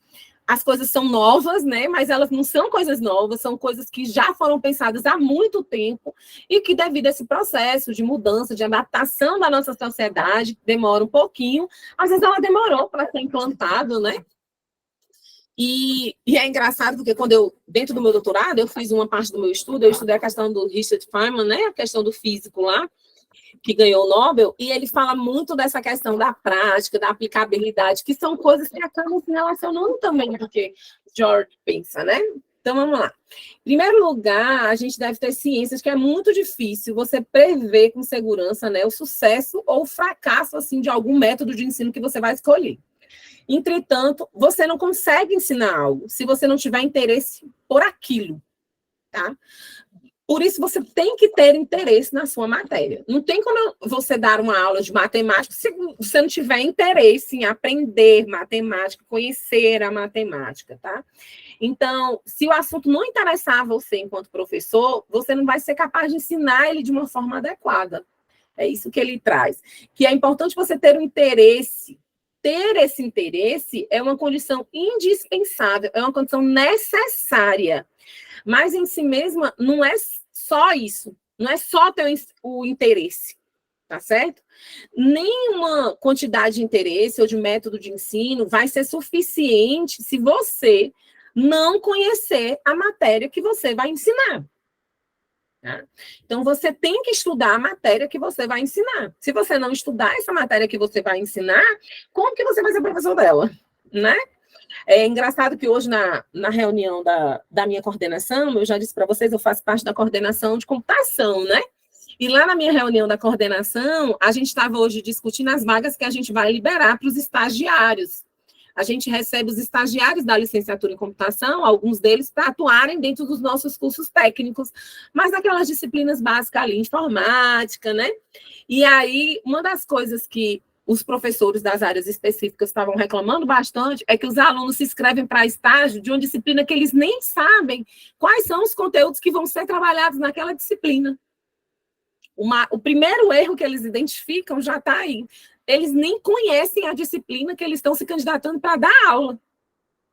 as coisas são novas, né? Mas elas não são coisas novas, são coisas que já foram pensadas há muito tempo e que, devido a esse processo de mudança, de adaptação da nossa sociedade, demora um pouquinho. Às vezes ela demorou para ser implantado, né? E é engraçado porque dentro do meu doutorado, eu fiz uma parte do meu estudo, eu estudei a questão do Richard Feynman, né? A questão do físico lá, que ganhou o Nobel, e ele fala muito dessa questão da prática, da aplicabilidade, que são coisas que acabam se relacionando também com o que George pensa, né? Então, vamos lá. Em primeiro lugar, a gente deve ter ciência de que é muito difícil você prever com segurança, né, o sucesso ou o fracasso assim, de algum método de ensino que você vai escolher. Entretanto, você não consegue ensinar algo se você não tiver interesse por aquilo, tá? Por isso, você tem que ter interesse na sua matéria. Não tem como você dar uma aula de matemática se você não tiver interesse em aprender matemática, conhecer a matemática, tá? Então, se o assunto não interessar você enquanto professor, você não vai ser capaz de ensinar ele de uma forma adequada. É isso que ele traz. Que é importante você ter um interesse. Ter esse interesse é uma condição indispensável, é uma condição necessária. Mas em si mesma não é só isso, não é só ter o interesse, tá certo? Nenhuma quantidade de interesse ou de método de ensino vai ser suficiente se você não conhecer a matéria que você vai ensinar. Tá? Então, você tem que estudar a matéria que você vai ensinar. Se você não estudar essa matéria que você vai ensinar, como que você vai ser professor dela? Né? É engraçado que hoje, na reunião da minha coordenação, eu já disse para vocês, eu faço parte da coordenação de computação, né? E lá na minha reunião da coordenação, a gente estava hoje discutindo as vagas que a gente vai liberar para os estagiários. A gente recebe os estagiários da licenciatura em computação, alguns deles para atuarem dentro dos nossos cursos técnicos, mas naquelas disciplinas básicas ali, informática, né? E aí, uma das coisas que os professores das áreas específicas estavam reclamando bastante é que os alunos se inscrevem para estágio de uma disciplina que eles nem sabem quais são os conteúdos que vão ser trabalhados naquela disciplina. O primeiro erro que eles identificam já está aí. Eles nem conhecem a disciplina que eles estão se candidatando para dar aula.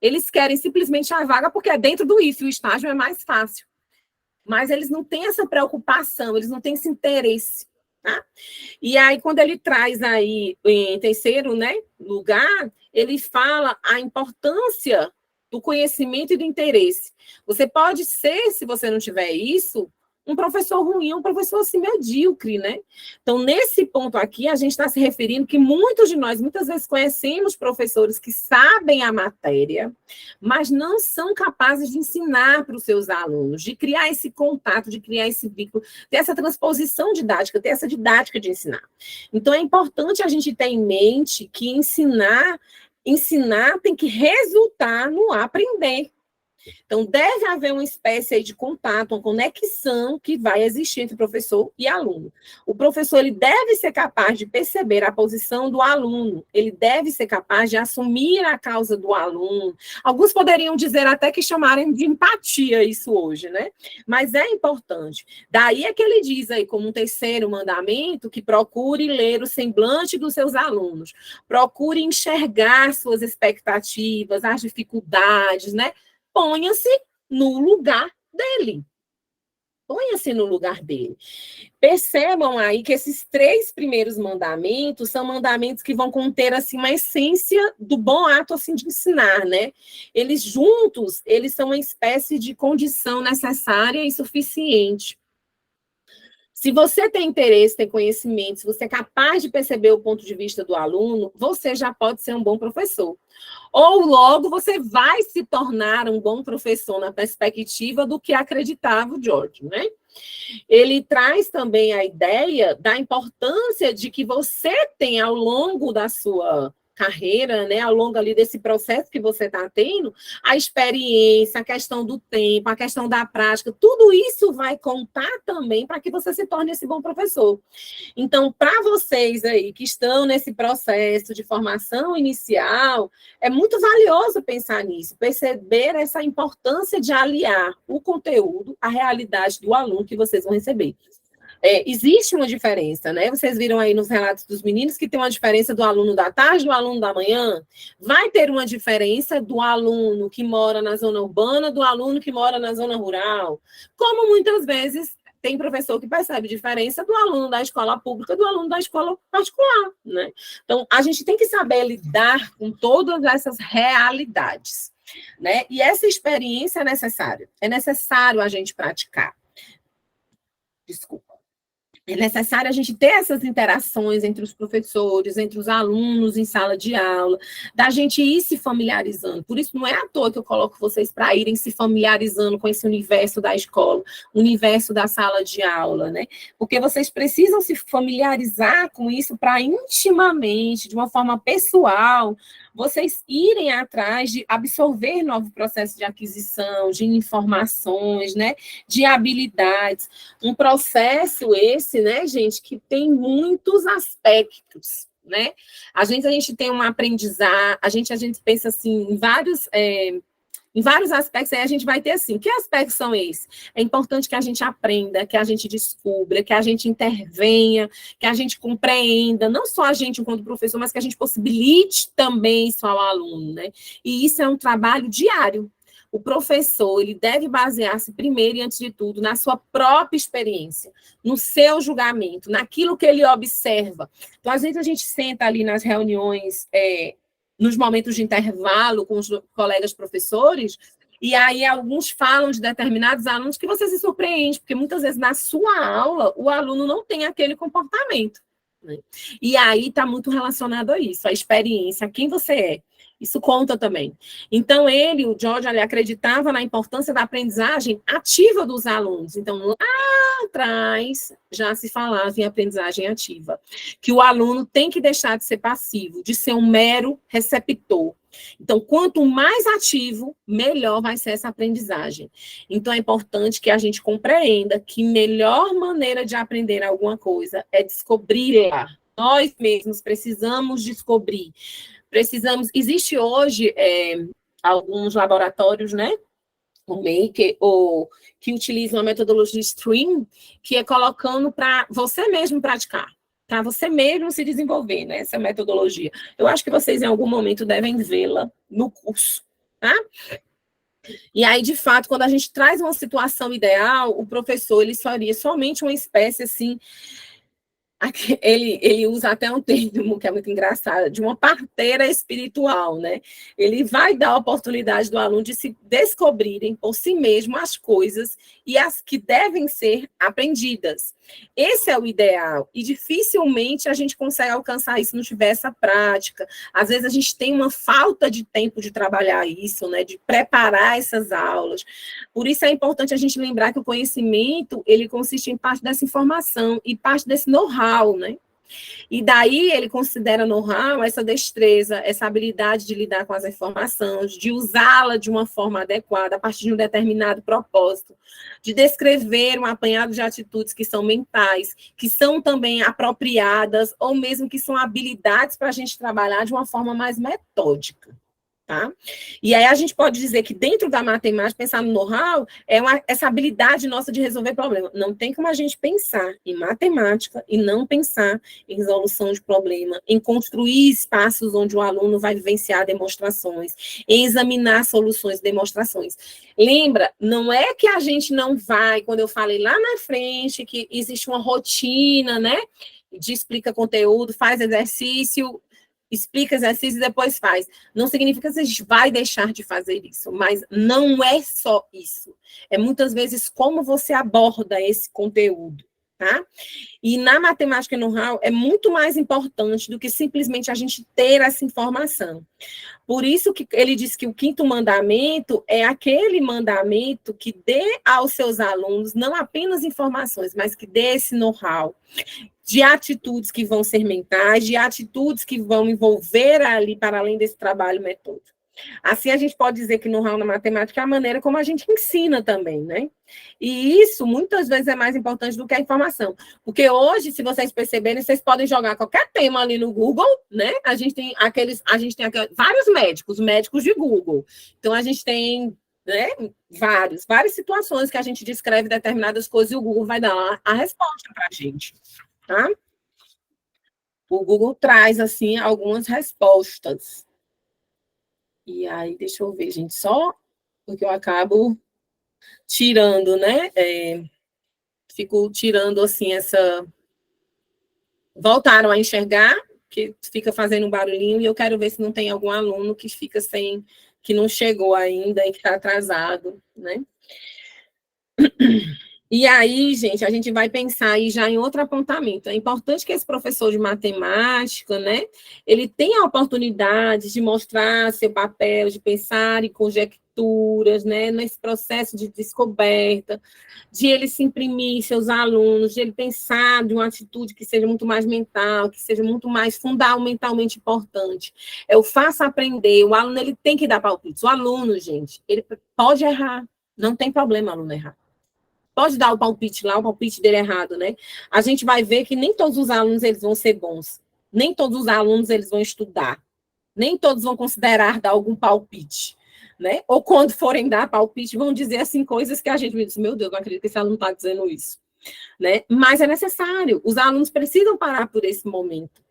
Eles querem simplesmente a vaga porque é dentro do IFE, o estágio é mais fácil. Mas eles não têm essa preocupação, eles não têm esse interesse. Tá? E aí, quando ele traz aí, em terceiro, né, lugar, ele fala a importância do conhecimento e do interesse. Você pode ser, se você não tiver isso, um professor ruim, um professor assim medíocre, né? Então, nesse ponto aqui, a gente está se referindo que muitos de nós, muitas vezes, conhecemos professores que sabem a matéria, mas não são capazes de ensinar para os seus alunos, de criar esse contato, de criar esse vínculo, ter essa transposição didática, ter essa didática de ensinar. Então, é importante a gente ter em mente que ensinar Ensinar tem que resultar no aprender. Então, deve haver uma espécie aí de contato, uma conexão que vai existir entre professor e aluno. O professor ele deve ser capaz de perceber a posição do aluno, ele deve ser capaz de assumir a causa do aluno. Alguns poderiam dizer até que chamarem de empatia isso hoje, né? Mas é importante. Daí é que ele diz aí, como um terceiro mandamento, que procure ler o semblante dos seus alunos, procure enxergar suas expectativas, as dificuldades, né? Ponha-se no lugar dele. Ponha-se no lugar dele. Percebam aí que esses 3 primeiros mandamentos são mandamentos que vão conter assim uma essência do bom ato assim de ensinar, né? Eles juntos, eles são uma espécie de condição necessária e suficiente. Se você tem interesse, tem conhecimento, se você é capaz de perceber o ponto de vista do aluno, você já pode ser um bom professor. Ou logo você vai se tornar um bom professor na perspectiva do que acreditava o George, né? Ele traz também a ideia da importância de que você tem ao longo da sua carreira, né, ao longo ali desse processo que você está tendo, a experiência, a questão do tempo, a questão da prática, tudo isso vai contar também para que você se torne esse bom professor. Então, para vocês aí que estão nesse processo de formação inicial, é muito valioso pensar nisso, perceber essa importância de aliar o conteúdo à realidade do aluno que vocês vão receber. Existe uma diferença, né? Vocês viram aí nos relatos dos meninos que tem uma diferença do aluno da tarde e do aluno da manhã. Vai ter uma diferença do aluno que mora na zona urbana, do aluno que mora na zona rural. Como muitas vezes tem professor que percebe diferença do aluno da escola pública do aluno da escola particular, né? Então, a gente tem que saber lidar com todas essas realidades, né? E essa experiência é necessária. É necessário a gente praticar. Desculpa. É necessário a gente ter essas interações entre os professores, entre os alunos em sala de aula, da gente ir se familiarizando. Por isso, não é à toa que eu coloco vocês para irem se familiarizando com esse universo da escola, universo da sala de aula, né? Porque vocês precisam se familiarizar com isso para intimamente, de uma forma pessoal, vocês irem atrás de absorver novo processo de aquisição, de informações, né, de habilidades. Um processo esse, né, gente, que tem muitos aspectos, né? A gente tem um aprendizado, a gente pensa assim em vários aspectos, aí a gente vai ter assim, que aspectos são esses? É importante que a gente aprenda, que a gente descubra, que a gente intervenha, que a gente compreenda, não só a gente enquanto professor, mas que a gente possibilite também isso ao aluno, né? E isso é um trabalho diário. O professor, ele deve basear-se primeiro e antes de tudo na sua própria experiência, no seu julgamento, naquilo que ele observa. Então, às vezes a gente senta ali nas reuniões, nos momentos de intervalo com os colegas professores, e aí alguns falam de determinados alunos que você se surpreende, porque muitas vezes na sua aula o aluno não tem aquele comportamento, né? E aí está muito relacionado a isso, a experiência, a quem você é. Isso conta também. Então, o George, ele acreditava na importância da aprendizagem ativa dos alunos. Então, lá atrás, já se falava em aprendizagem ativa, que o aluno tem que deixar de ser passivo, de ser um mero receptor. Então, quanto mais ativo, melhor vai ser essa aprendizagem. Então, é importante que a gente compreenda que a melhor maneira de aprender alguma coisa é descobri-la. Nós mesmos precisamos descobrir. Existe hoje alguns laboratórios, né, o Maker, que utilizam a metodologia Stream, que é colocando para você mesmo praticar, para você mesmo se desenvolver, né, essa metodologia. Eu acho que vocês em algum momento devem vê-la no curso, tá? E aí, de fato, quando a gente traz uma situação ideal, o professor, ele faria somente uma espécie, assim, ele usa até um termo que é muito engraçado, de uma parteira espiritual, né? Ele vai dar a oportunidade do aluno de se descobrirem por si mesmo as coisas e as que devem ser aprendidas. Esse é o ideal, e dificilmente a gente consegue alcançar isso se não tiver essa prática. Às vezes a gente tem uma falta de tempo de trabalhar isso, né? De preparar essas aulas. Por isso é importante a gente lembrar que o conhecimento, ele consiste em parte dessa informação e parte desse know-how, né? E daí ele considera know-how essa destreza, essa habilidade de lidar com as informações, de usá-la de uma forma adequada, a partir de um determinado propósito, de descrever um apanhado de atitudes que são mentais, que são também apropriadas, ou mesmo que são habilidades para a gente trabalhar de uma forma mais metódica. Tá? E aí a gente pode dizer que dentro da matemática, pensar no know-how é essa habilidade nossa de resolver problemas. Não tem como a gente pensar em matemática e não pensar em resolução de problema, em construir espaços onde o aluno vai vivenciar demonstrações, em examinar soluções e demonstrações. Lembra, não é que a gente não vai, quando eu falei lá na frente, que existe uma rotina, né, de explica conteúdo, faz exercício, explica exercício e depois faz. Não significa que a gente vai deixar de fazer isso, mas não é só isso. É muitas vezes como você aborda esse conteúdo, tá? E na matemática e know-how é muito mais importante do que simplesmente a gente ter essa informação. Por isso que ele diz que o 5º mandamento é aquele mandamento que dê aos seus alunos não apenas informações, mas que dê esse know-how de atitudes que vão ser mentais, de atitudes que vão envolver ali, para além desse trabalho metódico. Assim, a gente pode dizer que know-how na matemática é a maneira como a gente ensina também, né? E isso, muitas vezes, é mais importante do que a informação. Porque hoje, se vocês perceberem, vocês podem jogar qualquer tema ali no Google, né? A gente tem vários médicos de Google. Então, a gente tem, né, várias situações que a gente descreve determinadas coisas e o Google vai dar a resposta para a gente. Tá? O Google traz, assim, algumas respostas. E aí, deixa eu ver, gente, só porque eu acabo tirando, né? Fico tirando, assim, essa... Voltaram a enxergar, que fica fazendo um barulhinho, e eu quero ver se não tem algum aluno que fica sem... que não chegou ainda e que está atrasado, né? E aí, gente, a gente vai pensar aí já em outro apontamento. É importante que esse professor de matemática, né, ele tenha a oportunidade de mostrar seu papel, de pensar em conjecturas, né, nesse processo de descoberta, de ele se imprimir em seus alunos, de ele pensar de uma atitude que seja muito mais mental, que seja muito mais fundamentalmente importante. É o faça aprender, o aluno ele tem que dar palpites. O aluno, gente, ele pode errar, não tem problema o aluno errar. Pode dar o palpite lá, o palpite dele errado, né? A gente vai ver que nem todos os alunos eles vão ser bons. Nem todos os alunos eles vão estudar. Nem todos vão considerar dar algum palpite, né? Ou quando forem dar palpite, vão dizer assim coisas que a gente diz, meu Deus, não acredito que esse aluno está dizendo isso, né? Mas é necessário. Os alunos precisam parar por esse momento.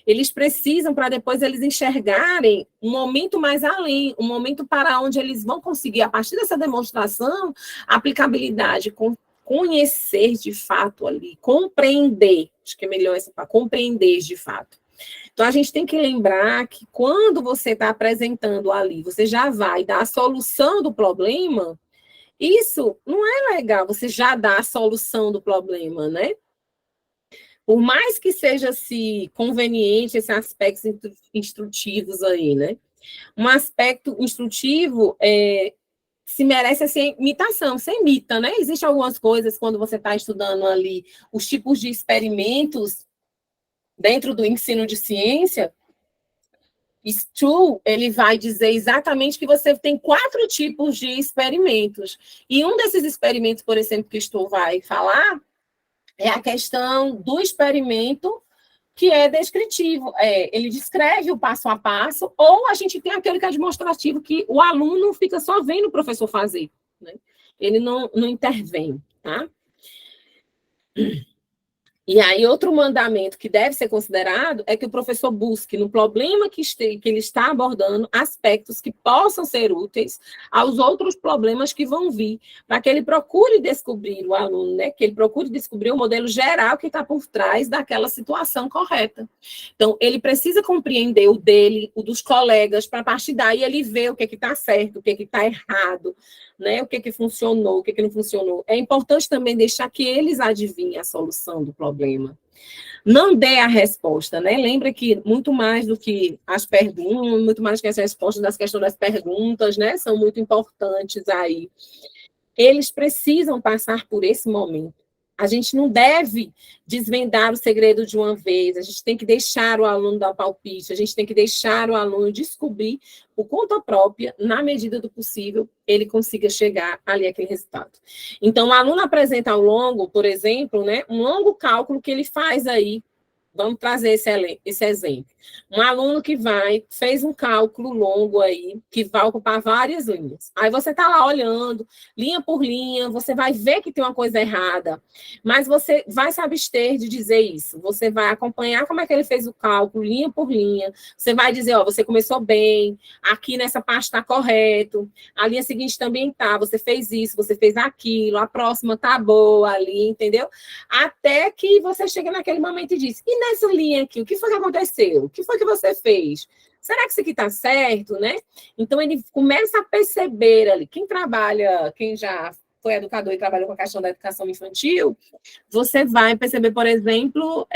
Eles precisam para depois eles enxergarem um momento mais além, um momento para onde eles vão conseguir, a partir dessa demonstração, aplicabilidade, conhecer de fato ali, compreender, acho que é melhor essa palavra, compreender de fato. Então, a gente tem que lembrar que quando você está apresentando ali, você já vai dar a solução do problema, isso não é legal, você já dá a solução do problema, né? Por mais que seja assim, conveniente esses aspectos instrutivos aí, né? Um aspecto instrutivo se merece assim, imitação, você imita, né? Existem algumas coisas quando você está estudando ali os tipos de experimentos dentro do ensino de ciência. Stu, ele vai dizer exatamente que você tem 4 tipos de experimentos. E um desses experimentos, por exemplo, que Stu vai falar, é a questão do experimento que é descritivo. Ele descreve o passo a passo, ou a gente tem aquele que é demonstrativo, que o aluno fica só vendo o professor fazer, né? Ele não intervém, tá? E aí, outro mandamento que deve ser considerado é que o professor busque, no problema que ele está abordando, aspectos que possam ser úteis aos outros problemas que vão vir, para que ele procure descobrir, o aluno, né, que ele procure descobrir o modelo geral que está por trás daquela situação correta. Então, ele precisa compreender o dele, o dos colegas, para a partir daí ele ver o que está certo, o que está errado, né, o que funcionou, o que não funcionou. É importante também deixar que eles adivinhem a solução do problema. Não dê a resposta, né? Lembra que muito mais do que as perguntas, muito mais que as respostas das questões das perguntas, né, são muito importantes aí. Eles precisam passar por esse momento. A gente não deve desvendar o segredo de uma vez, a gente tem que deixar o aluno dar palpite, a gente tem que deixar o aluno descobrir por conta própria, na medida do possível, ele consiga chegar ali àquele resultado. Então, o aluno apresenta ao longo, por exemplo, né, um longo cálculo que ele faz aí. Vamos trazer esse exemplo. Um aluno que fez um cálculo longo aí, que vai ocupar várias linhas. Aí você está lá olhando, linha por linha, você vai ver que tem uma coisa errada, mas você vai se abster de dizer isso. Você vai acompanhar como é que ele fez o cálculo, linha por linha. Você vai dizer, ó, você começou bem, aqui nessa parte está correto, a linha seguinte também está, você fez isso, você fez aquilo, a próxima está boa ali, entendeu? Até que você chega naquele momento e diz, e nessa linha aqui, o que foi que aconteceu? O que foi que você fez? Será que isso aqui está certo, né? Então, ele começa a perceber ali, quem já foi educador e trabalhou com a questão da educação infantil, você vai perceber, por exemplo,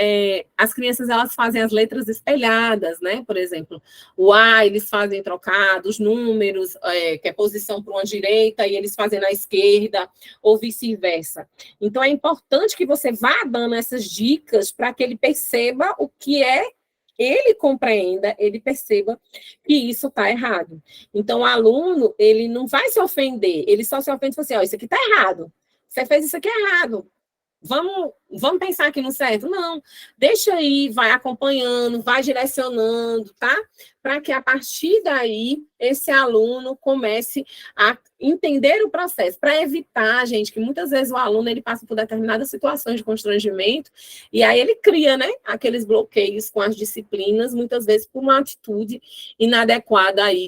as crianças, elas fazem as letras espelhadas, né? Por exemplo, o A, eles fazem trocado, os números, que é posição para uma direita, e eles fazem na esquerda, ou vice-versa. Então, é importante que você vá dando essas dicas para que ele perceba o que ele compreenda, ele perceba que isso está errado. Então, o aluno, ele não vai se ofender, ele só se ofende e fala assim, ó, isso aqui está errado, você fez isso aqui errado, vamos pensar aqui no certo? Não, deixa aí, vai acompanhando, vai direcionando, tá? Para que a partir daí, esse aluno comece a entender o processo, para evitar, gente, que muitas vezes o aluno ele passa por determinadas situações de constrangimento, e aí ele cria, né, aqueles bloqueios com as disciplinas, muitas vezes por uma atitude inadequada aí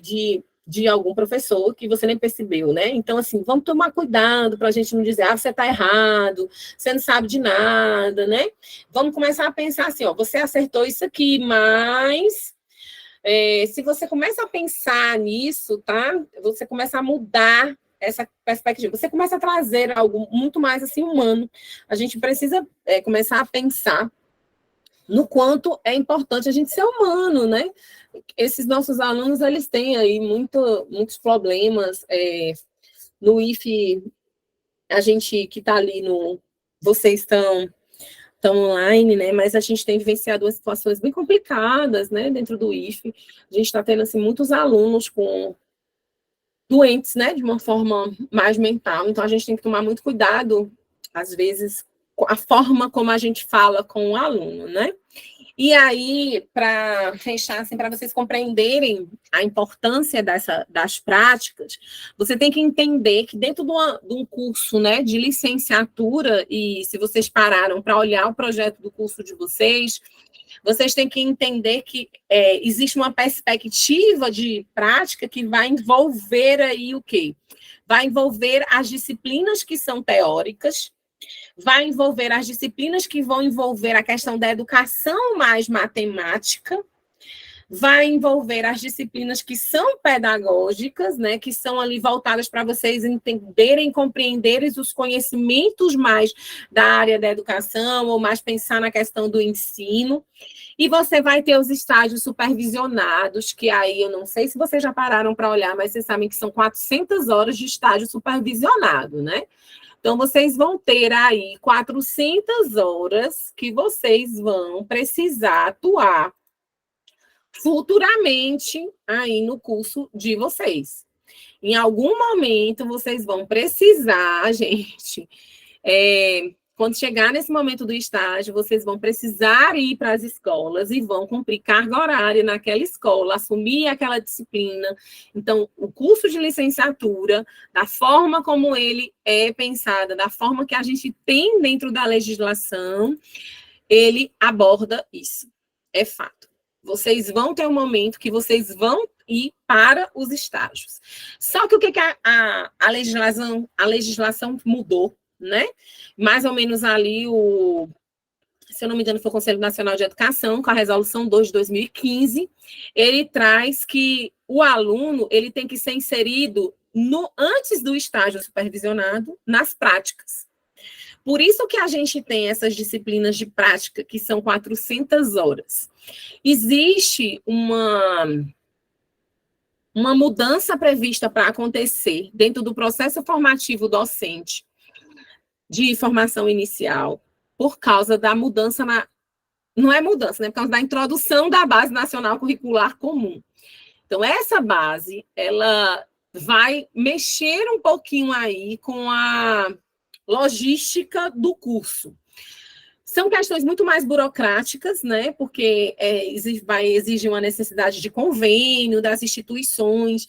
de algum professor que você nem percebeu, né? Então, assim, vamos tomar cuidado para a gente não dizer, você está errado, você não sabe de nada, né? Vamos começar a pensar assim, ó, você acertou isso aqui, mas se você começa a pensar nisso, tá? Você começa a mudar essa perspectiva, você começa a trazer algo muito mais, assim, humano. A gente precisa começar a pensar no quanto é importante a gente ser humano, né? Esses nossos alunos, eles têm aí muitos problemas. No IFE, a gente que está ali vocês estão online, né? Mas a gente tem vivenciado umas situações bem complicadas, né? Dentro do IFE. A gente está tendo, assim, muitos alunos com doentes, né? De uma forma mais mental. Então, a gente tem que tomar muito cuidado, às vezes, com a forma como a gente fala com o aluno, né? E aí, para fechar, assim, para vocês compreenderem a importância das práticas, você tem que entender que dentro de um curso, né, de licenciatura, e se vocês pararam para olhar o projeto do curso de vocês têm que entender que existe uma perspectiva de prática que vai envolver aí o quê? Vai envolver as disciplinas que são teóricas, vai envolver as disciplinas que vão envolver a questão da educação mais matemática, vai envolver as disciplinas que são pedagógicas, né, que são ali voltadas para vocês entenderem, compreenderem os conhecimentos mais da área da educação, ou mais pensar na questão do ensino. E você vai ter os estágios supervisionados, que aí eu não sei se vocês já pararam para olhar, mas vocês sabem que são 400 horas de estágio supervisionado, né? Então, vocês vão ter aí 400 horas que vocês vão precisar atuar futuramente aí no curso de vocês. Em algum momento, vocês vão precisar, gente, quando chegar nesse momento do estágio, vocês vão precisar ir para as escolas e vão cumprir carga horária naquela escola, assumir aquela disciplina. Então, o curso de licenciatura, da forma como ele é pensado, da forma que a gente tem dentro da legislação, ele aborda isso. É fato. Vocês vão ter um momento que vocês vão ir para os estágios. Só que o que a legislação mudou, né? Mais ou menos ali se eu não me engano, foi o Conselho Nacional de Educação, com a Resolução 2 de 2015, ele traz que o aluno ele tem que ser inserido antes do estágio supervisionado nas práticas. Por isso que a gente tem essas disciplinas de prática, que são 400 horas. Existe uma mudança prevista para acontecer dentro do processo formativo docente de formação inicial por causa da mudança não é mudança, né? Por causa da introdução da Base Nacional Curricular Comum. Então, essa base, ela vai mexer um pouquinho aí com a logística do curso. São questões muito mais burocráticas, né? Porque vai exigir uma necessidade de convênio das instituições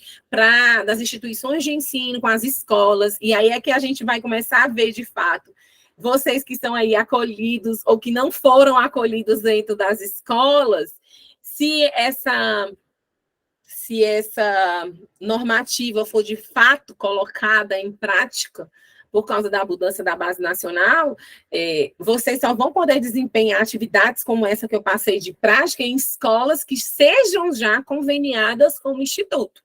de ensino com as escolas, e aí é que a gente vai começar a ver, de fato, vocês que estão aí acolhidos ou que não foram acolhidos dentro das escolas, se essa normativa for de fato colocada em prática por causa da mudança da base nacional, vocês só vão poder desempenhar atividades como essa que eu passei de prática em escolas que sejam já conveniadas com o Instituto.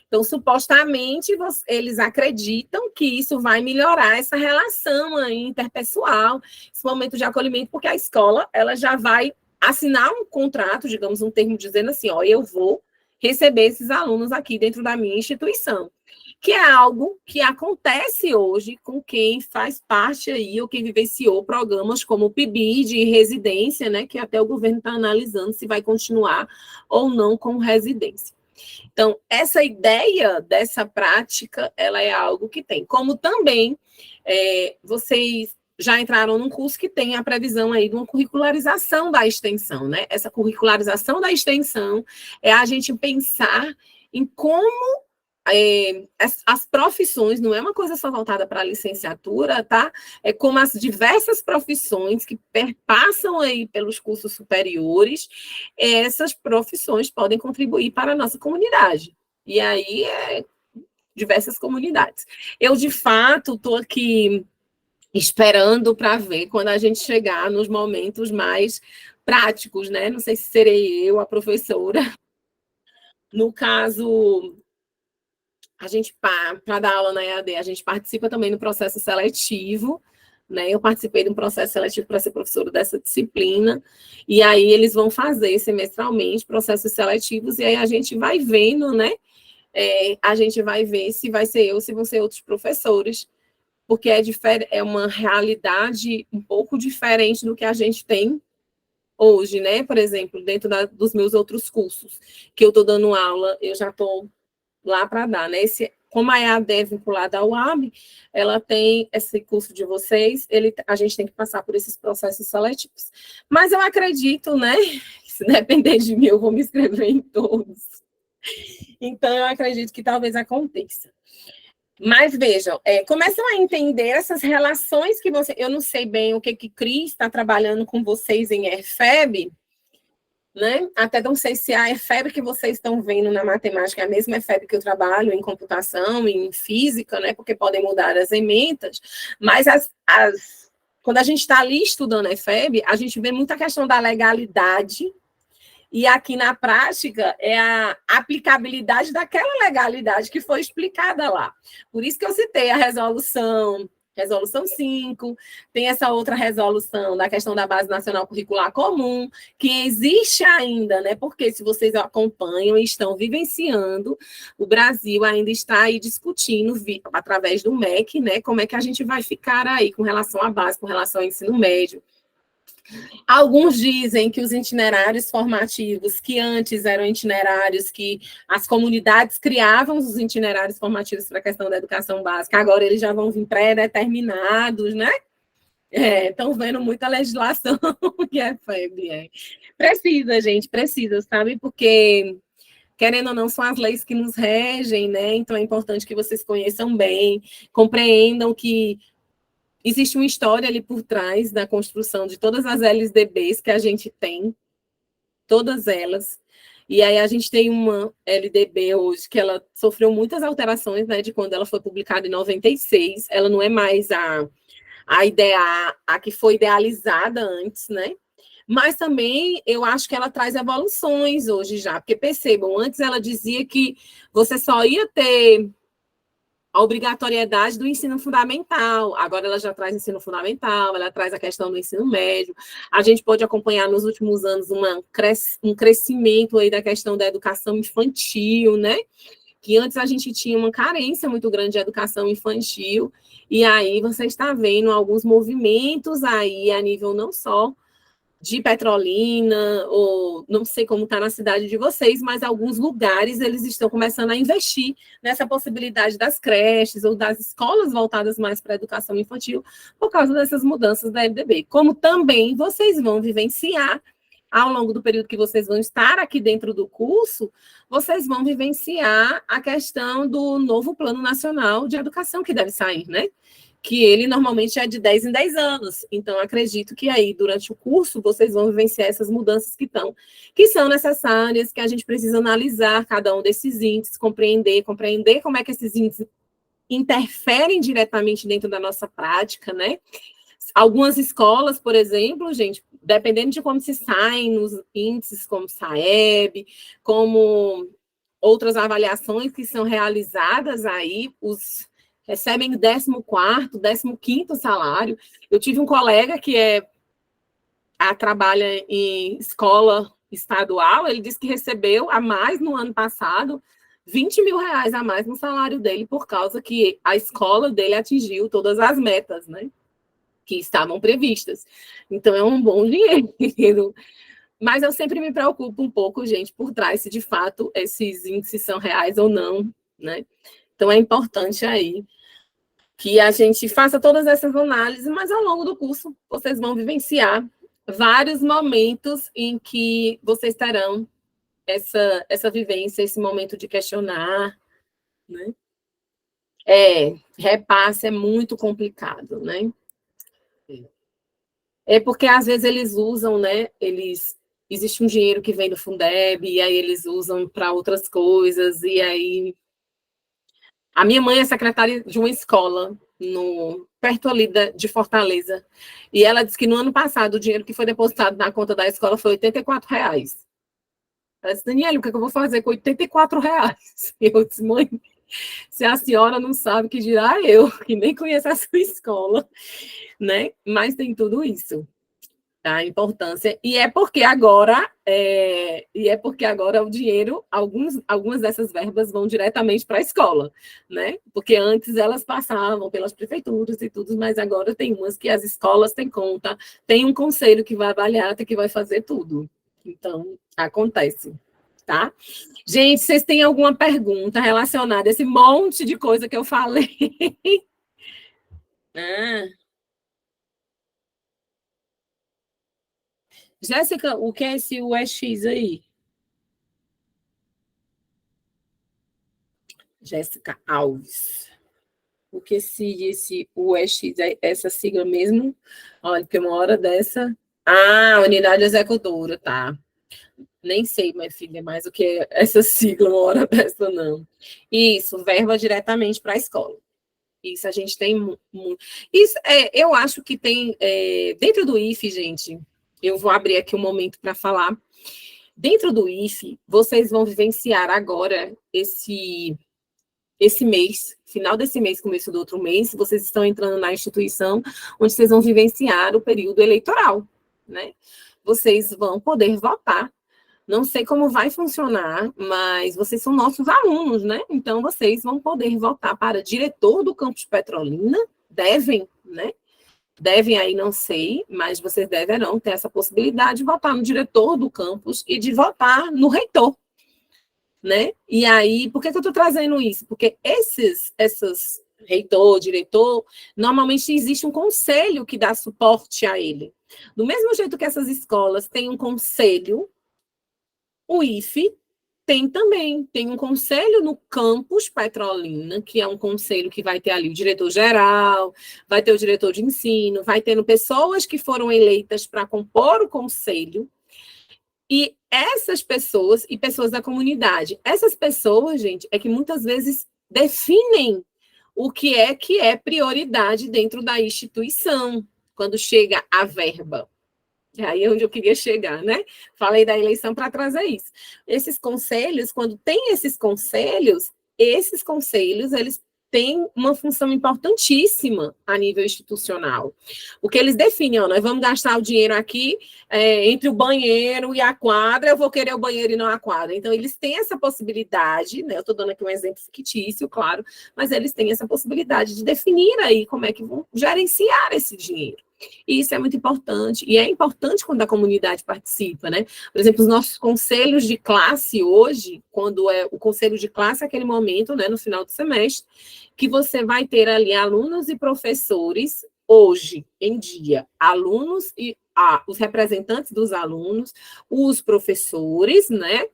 Então, supostamente, eles acreditam que isso vai melhorar essa relação aí interpessoal, esse momento de acolhimento, porque a escola ela já vai assinar um contrato, digamos, um termo dizendo assim, ó, eu vou receber esses alunos aqui dentro da minha instituição, que é algo que acontece hoje com quem faz parte aí, ou quem vivenciou programas como o PIBID e residência, né, que até o governo está analisando se vai continuar ou não com residência. Então, essa ideia dessa prática, ela é algo que tem. Como também vocês já entraram num curso que tem a previsão aí de uma curricularização da extensão, né? Essa curricularização da extensão é a gente pensar em como as profissões, não é uma coisa só voltada para a licenciatura, tá? É como as diversas profissões que perpassam aí pelos cursos superiores, essas profissões podem contribuir para a nossa comunidade. E aí, diversas comunidades. Eu, de fato, estou aqui esperando para ver quando a gente chegar nos momentos mais práticos, né? Não sei se serei eu, a professora. No caso, a gente, para dar aula na EAD, a gente participa também do processo seletivo, né? Eu participei de um processo seletivo para ser professora dessa disciplina, e aí eles vão fazer semestralmente processos seletivos, e aí a gente vai vendo, né? A gente vai ver se vai ser eu, se vão ser outros professores, porque é uma realidade um pouco diferente do que a gente tem hoje, né? Por exemplo, dentro dos meus outros cursos, que eu estou dando aula, eu já estou lá para dar, né? Como a EAD é vinculada ao UAB, ela tem esse curso de vocês, a gente tem que passar por esses processos seletivos. Mas eu acredito, né? Se depender de mim, eu vou me inscrever em todos. Então, eu acredito que talvez aconteça. Mas vejam, começam a entender essas relações que você... Eu não sei bem o que Cris está trabalhando com vocês em EFEB, né? Até não sei se a EFEB que vocês estão vendo na matemática é a mesma EFEB que eu trabalho em computação, em física, né? Porque podem mudar as ementas, mas quando a gente está ali estudando a EFEB, a gente vê muita questão da legalidade, e aqui na prática é a aplicabilidade daquela legalidade que foi explicada lá. Por isso que eu citei a resolução 5, tem essa outra resolução da questão da Base Nacional Curricular Comum, que existe ainda, né? Porque se vocês acompanham e estão vivenciando, o Brasil ainda está aí discutindo, através do MEC, né? Como é que a gente vai ficar aí com relação à base, com relação ao ensino médio. Alguns dizem que os itinerários formativos, que antes eram itinerários que as comunidades criavam os itinerários formativos para a questão da educação básica, agora eles já vão vir pré-determinados, né? Estão vendo muita legislação que é FEB. Precisa, gente, precisa, sabe? Porque, querendo ou não, são as leis que nos regem, né? Então é importante que vocês conheçam bem, compreendam que existe uma história ali por trás da construção de todas as LDBs que a gente tem, todas elas. E aí a gente tem uma LDB hoje que ela sofreu muitas alterações, né, de quando ela foi publicada em 96. Ela não é mais a que foi idealizada antes, né? Mas também eu acho que ela traz evoluções hoje já, porque percebam, antes ela dizia que você só ia ter a obrigatoriedade do ensino fundamental, agora ela já traz ensino fundamental, ela traz a questão do ensino médio, a gente pode acompanhar nos últimos anos um crescimento aí da questão da educação infantil, né, que antes a gente tinha uma carência muito grande de educação infantil, e aí você está vendo alguns movimentos aí a nível não só de Petrolina, ou não sei como está na cidade de vocês, mas alguns lugares eles estão começando a investir nessa possibilidade das creches ou das escolas voltadas mais para a educação infantil, por causa dessas mudanças da LDB. Como também vocês vão vivenciar, ao longo do período que vocês vão estar aqui dentro do curso, vocês vão vivenciar a questão do novo Plano Nacional de Educação que deve sair, né? Que ele normalmente é de 10 em 10 anos. Então, acredito que aí, durante o curso, vocês vão vivenciar essas mudanças que são necessárias, que a gente precisa analisar cada um desses índices, compreender como é que esses índices interferem diretamente dentro da nossa prática, né? Algumas escolas, por exemplo, gente, dependendo de como se saem nos índices, como SAEB, como outras avaliações que são realizadas aí, recebem 14º, 15º salário. Eu tive um colega que trabalha em escola estadual, ele disse que recebeu a mais no ano passado, R$20 mil a mais no salário dele, por causa que a escola dele atingiu todas as metas, né, que estavam previstas. Então, é um bom dinheiro. Mas eu sempre me preocupo um pouco, gente, por trás, se de fato esses índices são reais ou não, né? Então, é importante aí que a gente faça todas essas análises, mas ao longo do curso vocês vão vivenciar vários momentos em que vocês terão essa vivência, esse momento de questionar, né? Repasse é muito complicado, né? É porque às vezes eles usam, né? Existe um dinheiro que vem do Fundeb, e aí eles usam para outras coisas, e aí a minha mãe é secretária de uma escola perto ali de Fortaleza. E ela disse que no ano passado o dinheiro que foi depositado na conta da escola foi R$84. Ela disse, Daniela, o que eu vou fazer com R$84? E eu disse, mãe, se a senhora não sabe, que dirá eu, que nem conheço a sua escola, né? Mas tem tudo isso. A importância, e é porque agora o dinheiro, algumas dessas verbas vão diretamente para a escola, né? Porque antes elas passavam pelas prefeituras e tudo, mas agora tem umas que as escolas têm conta, tem um conselho que vai avaliar, que vai fazer tudo. Então, acontece, tá? Gente, vocês têm alguma pergunta relacionada a esse monte de coisa que eu falei? Jéssica, o que é esse UEX aí? Jéssica Alves. O que esse UEX é essa sigla mesmo? Olha, porque uma hora dessa... Unidade Executora, tá. Nem sei, minha filha, mais o que é essa sigla, uma hora dessa, não. Isso, verba diretamente para a escola. Isso a gente tem muito. Isso, eu acho que tem... dentro do IFE, gente... Eu vou abrir aqui um momento para falar. Dentro do IFE, vocês vão vivenciar agora esse mês, final desse mês, começo do outro mês, vocês estão entrando na instituição onde vocês vão vivenciar o período eleitoral, né? Vocês vão poder votar. Não sei como vai funcionar, mas vocês são nossos alunos, né? Então, vocês vão poder votar para diretor do campus Petrolina, devem, né? Devem aí, não sei, mas vocês deverão ter essa possibilidade de votar no diretor do campus e de votar no reitor, né? E aí, por que eu estou trazendo isso? Porque esses reitor, diretor, normalmente existe um conselho que dá suporte a ele. Do mesmo jeito que essas escolas têm um conselho, o IFE tem um conselho no campus Petrolina, que é um conselho que vai ter ali o diretor-geral, vai ter o diretor de ensino, vai tendo pessoas que foram eleitas para compor o conselho, e essas pessoas, e pessoas da comunidade, essas pessoas, gente, é que muitas vezes definem o que é prioridade dentro da instituição, quando chega a verba. Aí é onde eu queria chegar, né? Falei da eleição para trazer isso. Esses conselhos, quando tem esses conselhos, eles tem uma função importantíssima a nível institucional. O que eles definem, ó, nós vamos gastar o dinheiro aqui entre o banheiro e a quadra, eu vou querer o banheiro e não a quadra. Então, eles têm essa possibilidade, né? Eu estou dando aqui um exemplo fictício, claro, mas eles têm essa possibilidade de definir aí como é que vão gerenciar esse dinheiro. E isso é muito importante, e é importante quando a comunidade participa, né? Por exemplo, os nossos conselhos de classe hoje, quando é o conselho de classe é aquele momento, né, no final do semestre, que você vai ter ali alunos e professores, hoje em dia, alunos e os representantes dos alunos, os professores, né?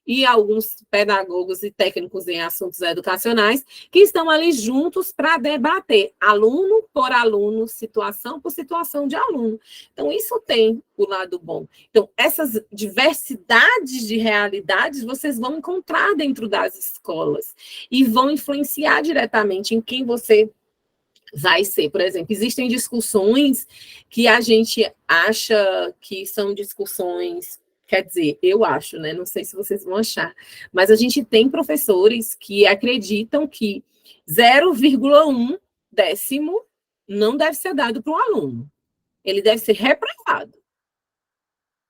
E alguns pedagogos e técnicos em assuntos educacionais que estão ali juntos para debater, aluno por aluno, situação por situação de aluno. Então, isso tem o lado bom. Então, essas diversidades de realidades vocês vão encontrar dentro das escolas e vão influenciar diretamente em quem você vai ser. Por exemplo, existem discussões que a gente acha que são discussões. Quer dizer, eu acho, né? Não sei se vocês vão achar, mas a gente tem professores que acreditam que 0,1 décimo não deve ser dado para o aluno. Ele deve ser reprovado.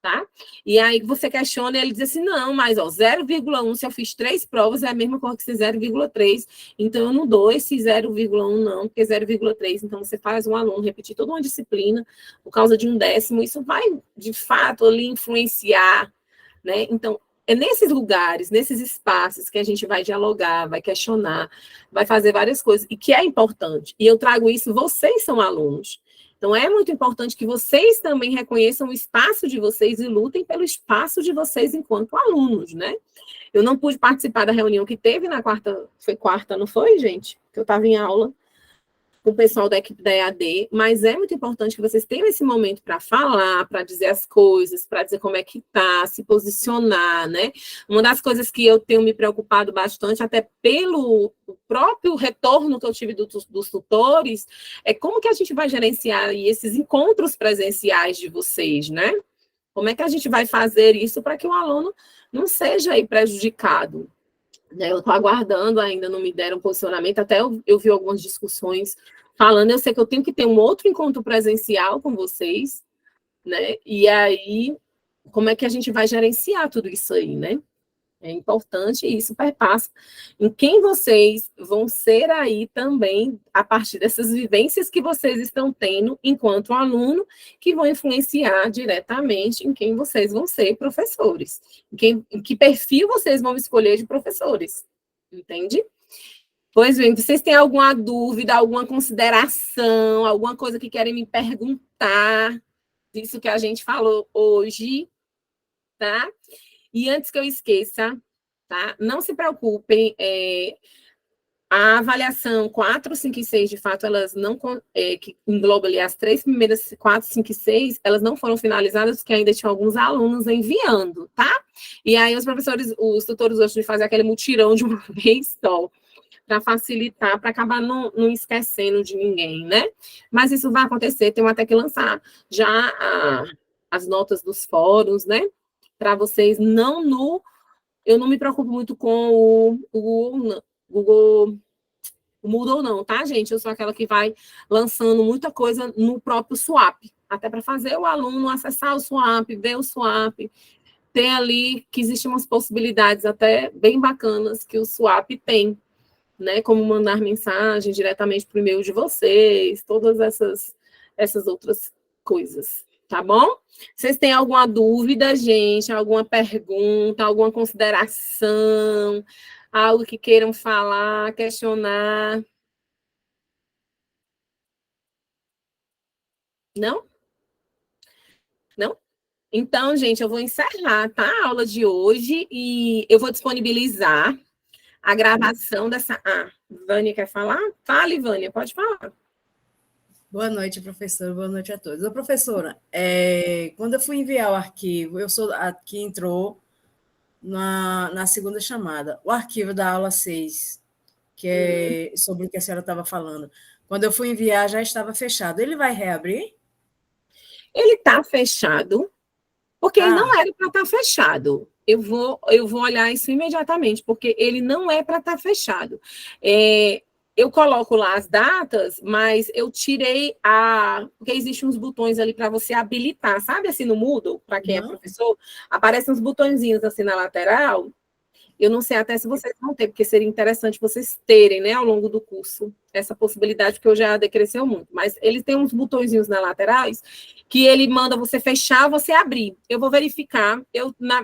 Tá? E aí você questiona e ele diz assim, não, mas 0,1, se eu fiz 3 provas, é a mesma coisa que esse 0,3, então eu não dou esse 0,1 não, porque 0,3, então você faz um aluno repetir toda uma disciplina por causa de 1 décimo, isso vai, de fato, ali influenciar, né? Então, é nesses lugares, nesses espaços que a gente vai dialogar, vai questionar, vai fazer várias coisas, e que é importante. E eu trago isso, vocês são alunos. Então, é muito importante que vocês também reconheçam o espaço de vocês e lutem pelo espaço de vocês enquanto alunos, né? Eu não pude participar da reunião que teve na quarta, foi quarta, não foi, gente? Que eu estava em aula com o pessoal da equipe da EAD, mas é muito importante que vocês tenham esse momento para falar, para dizer as coisas, para dizer como é que tá, se posicionar, né? Uma das coisas que eu tenho me preocupado bastante, até pelo próprio retorno que eu tive dos tutores, é como que a gente vai gerenciar aí esses encontros presenciais de vocês, né? Como é que a gente vai fazer isso para que o aluno não seja aí prejudicado? Eu estou aguardando ainda, não me deram posicionamento, até eu vi algumas discussões falando, eu sei que eu tenho que ter um outro encontro presencial com vocês, né? E aí, como é que a gente vai gerenciar tudo isso aí, né? É importante e isso perpassa em quem vocês vão ser aí também, a partir dessas vivências que vocês estão tendo enquanto aluno, que vão influenciar diretamente em quem vocês vão ser professores, em que perfil vocês vão escolher de professores, entende? Pois bem, vocês têm alguma dúvida, alguma consideração, alguma coisa que querem me perguntar disso que a gente falou hoje, tá? E antes que eu esqueça, tá? Não se preocupem, a avaliação 4, 5 e 6, de fato, elas não, que engloba ali as 3 primeiras, 4, 5 e 6, elas não foram finalizadas, porque ainda tinham alguns alunos enviando, tá? E aí os professores, os tutores gostam de fazer aquele mutirão de uma vez só, para facilitar, para acabar não esquecendo de ninguém, né? Mas isso vai acontecer, tem até que lançar já as notas dos fóruns, né? Para vocês, eu não me preocupo muito com o Google Moodle não, tá, gente? Eu sou aquela que vai lançando muita coisa no próprio Swap, até para fazer o aluno acessar o Swap, ver o Swap, ter ali que existem umas possibilidades até bem bacanas que o Swap tem, né? Como mandar mensagem diretamente para o e-mail de vocês, todas essas outras coisas. Tá bom? Vocês têm alguma dúvida, gente? Alguma pergunta, alguma consideração? Algo que queiram falar, questionar? Não? Não? Então, gente, eu vou encerrar, tá? A aula de hoje e eu vou disponibilizar a gravação dessa... Vânia quer falar? Fale, Vânia, pode falar. Boa noite, professora. Boa noite a todos. Ô, professora, quando eu fui enviar o arquivo, eu sou a que entrou na segunda chamada, o arquivo da aula 6, que é sobre o que a senhora estava falando. Quando eu fui enviar, já estava fechado. Ele vai reabrir? Ele está fechado, porque ele não era para estar fechado. Eu vou olhar isso imediatamente, porque ele não é para estar fechado. eu coloco lá as datas, mas eu tirei porque existem uns botões ali para você habilitar, sabe assim no Moodle, para quem é professor, aparecem uns botõezinhos assim na lateral. Eu não sei até se vocês vão ter, porque seria interessante vocês terem, né, ao longo do curso, essa possibilidade, porque eu já decresceu muito. Mas ele tem uns botõezinhos na laterais que ele manda você fechar, você abrir. Eu vou verificar.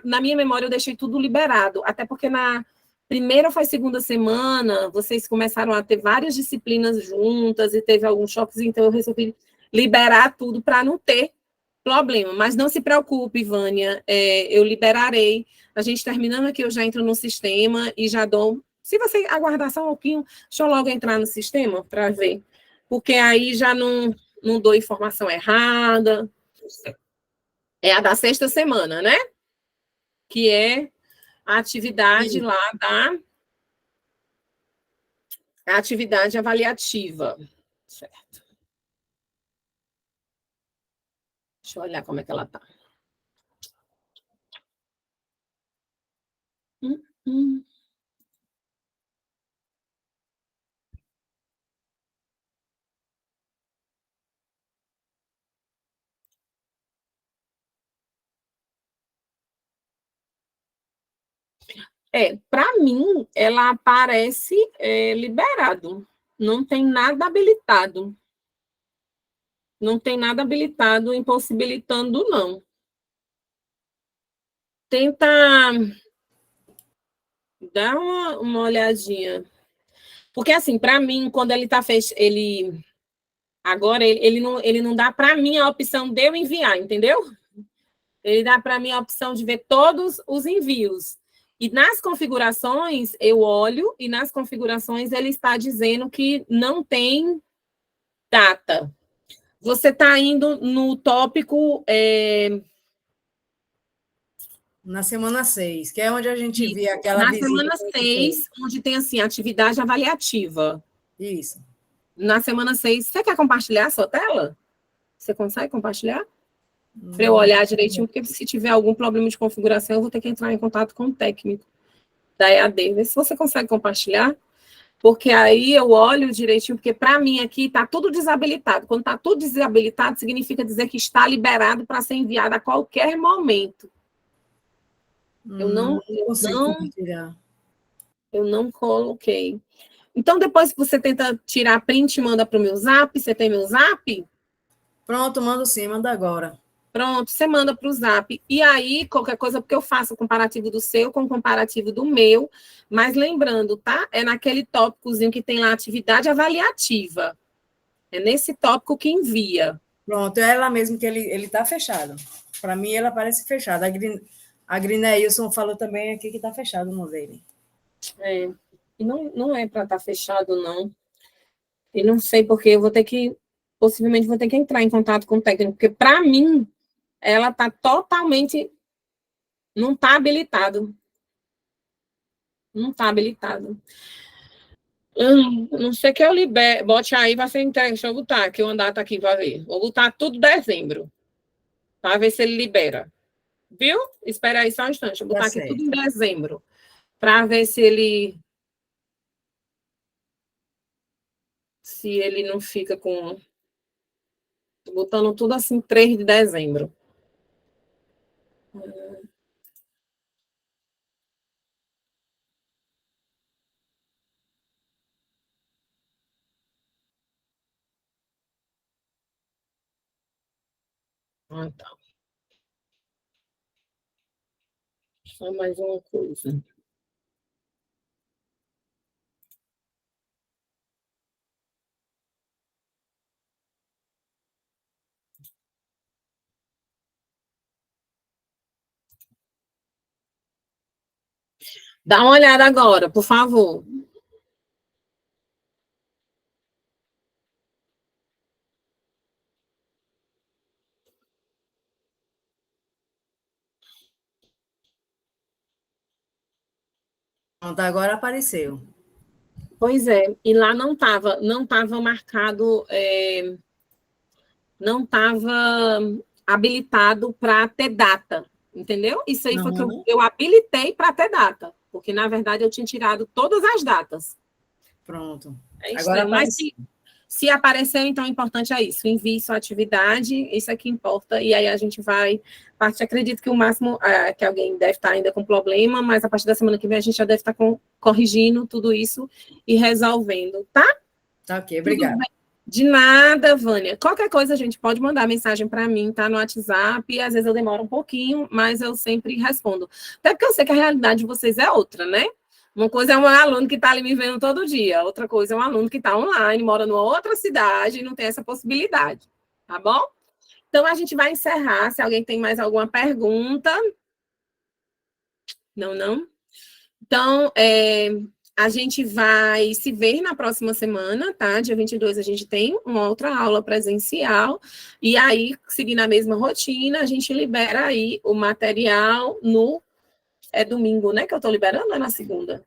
Na minha memória, eu deixei tudo liberado, até porque na primeira ou segunda semana, vocês começaram a ter várias disciplinas juntas e teve alguns choques, então eu resolvi liberar tudo para não ter problema. Mas não se preocupe, Vânia, eu liberarei. A gente terminando aqui, eu já entro no sistema e já dou. Se você aguardar só um pouquinho, deixa eu logo entrar no sistema para ver. Porque aí já não dou informação errada. É a da sexta semana, né? Que é a atividade lá a atividade avaliativa. Certo. Deixa eu olhar como é que ela está. Para mim, ela aparece liberado. Não tem nada habilitado. Não tem nada habilitado, impossibilitando, não. Tenta dar uma olhadinha. Porque, assim, para mim, quando ele está fechado, agora, ele não dá para mim a opção de eu enviar, entendeu? Ele dá para mim a opção de ver todos os envios. E nas configurações, eu olho, e nas configurações ele está dizendo que não tem data. Você está indo no tópico... Na semana 6, que é onde a gente vê aquela visita. Na semana 6, onde tem, assim, atividade avaliativa. Isso. Na semana 6, você quer compartilhar a sua tela? Você consegue compartilhar? Para eu olhar direitinho, porque se tiver algum problema de configuração, eu vou ter que entrar em contato com o técnico da EAD. Vê se você consegue compartilhar, porque aí eu olho direitinho, porque para mim aqui está tudo desabilitado. Quando está tudo desabilitado, significa dizer que está liberado para ser enviado a qualquer momento. Eu não coloquei. Então, depois que você tenta tirar print e manda para o meu Zap, você tem meu Zap? Pronto, mando sim, manda agora. Pronto, você manda para o Zap. E aí, qualquer coisa, porque eu faço o comparativo do seu com o comparativo do meu, mas lembrando, tá? É naquele tópicozinho que tem lá atividade avaliativa. É nesse tópico que envia. Pronto, é lá mesmo que ele está fechado. Para mim, ela parece fechada. A Grineilson falou também aqui que está fechado o dele. E não é para estar fechado, não. E não sei porque eu possivelmente vou ter que entrar em contato com o técnico, porque para mim ela está totalmente, não está habilitado. Não está habilitado. Não sei que eu bote aí, vai ser entregue. Deixa eu botar aqui uma data aqui para ver. Vou botar tudo dezembro, para ver se ele libera. Viu? Espera aí só um instante. Vou botar aqui tudo em dezembro, para ver se ele não fica com... Tô botando tudo assim, 3 de dezembro. Tá. Só mais uma coisa. Dá uma olhada agora, por favor. Pronto, agora apareceu. Pois é, e lá não estava marcado, não estava habilitado para ter data, entendeu? Isso aí foi que eu habilitei para ter data, porque, na verdade, eu tinha tirado todas as datas. Pronto. É Agora estranho, mas apareceu. se apareceu, então o importante é isso, envie sua atividade, isso é que importa, e aí a gente vai, acredito que o máximo, que alguém deve estar ainda com problema, mas a partir da semana que vem a gente já deve estar corrigindo tudo isso e resolvendo, tá? Tá ok, Tudo obrigada. bem. De nada, Vânia. Qualquer coisa a gente pode mandar mensagem para mim, tá? No WhatsApp, e às vezes eu demoro um pouquinho, mas eu sempre respondo. Até porque eu sei que a realidade de vocês é outra, né? Uma coisa é um aluno que está ali me vendo todo dia, outra coisa é um aluno que está online, mora numa outra cidade e não tem essa possibilidade, tá bom? Então, a gente vai encerrar. Se alguém tem mais alguma pergunta. Não? Então, a gente vai se ver na próxima semana, tá? Dia 22 a gente tem uma outra aula presencial, e aí, seguindo a mesma rotina, a gente libera aí o material no... É domingo, né, que eu estou liberando, ou é na segunda?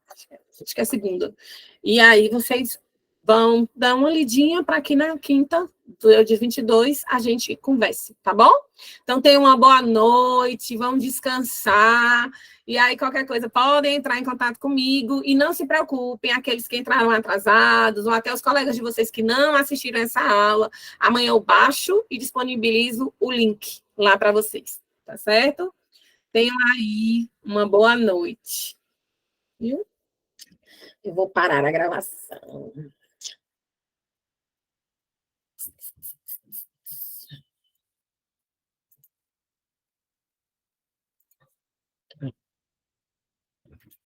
Acho que é segunda. E aí vocês vão dar uma lidinha para que na quinta, do dia 22, a gente converse, tá bom? Então, tenham uma boa noite, vão descansar, e aí qualquer coisa podem entrar em contato comigo, e não se preocupem, aqueles que entraram atrasados, ou até os colegas de vocês que não assistiram essa aula, amanhã eu baixo e disponibilizo o link lá para vocês, tá certo? Tenham aí uma boa noite. Viu? Eu vou parar a gravação.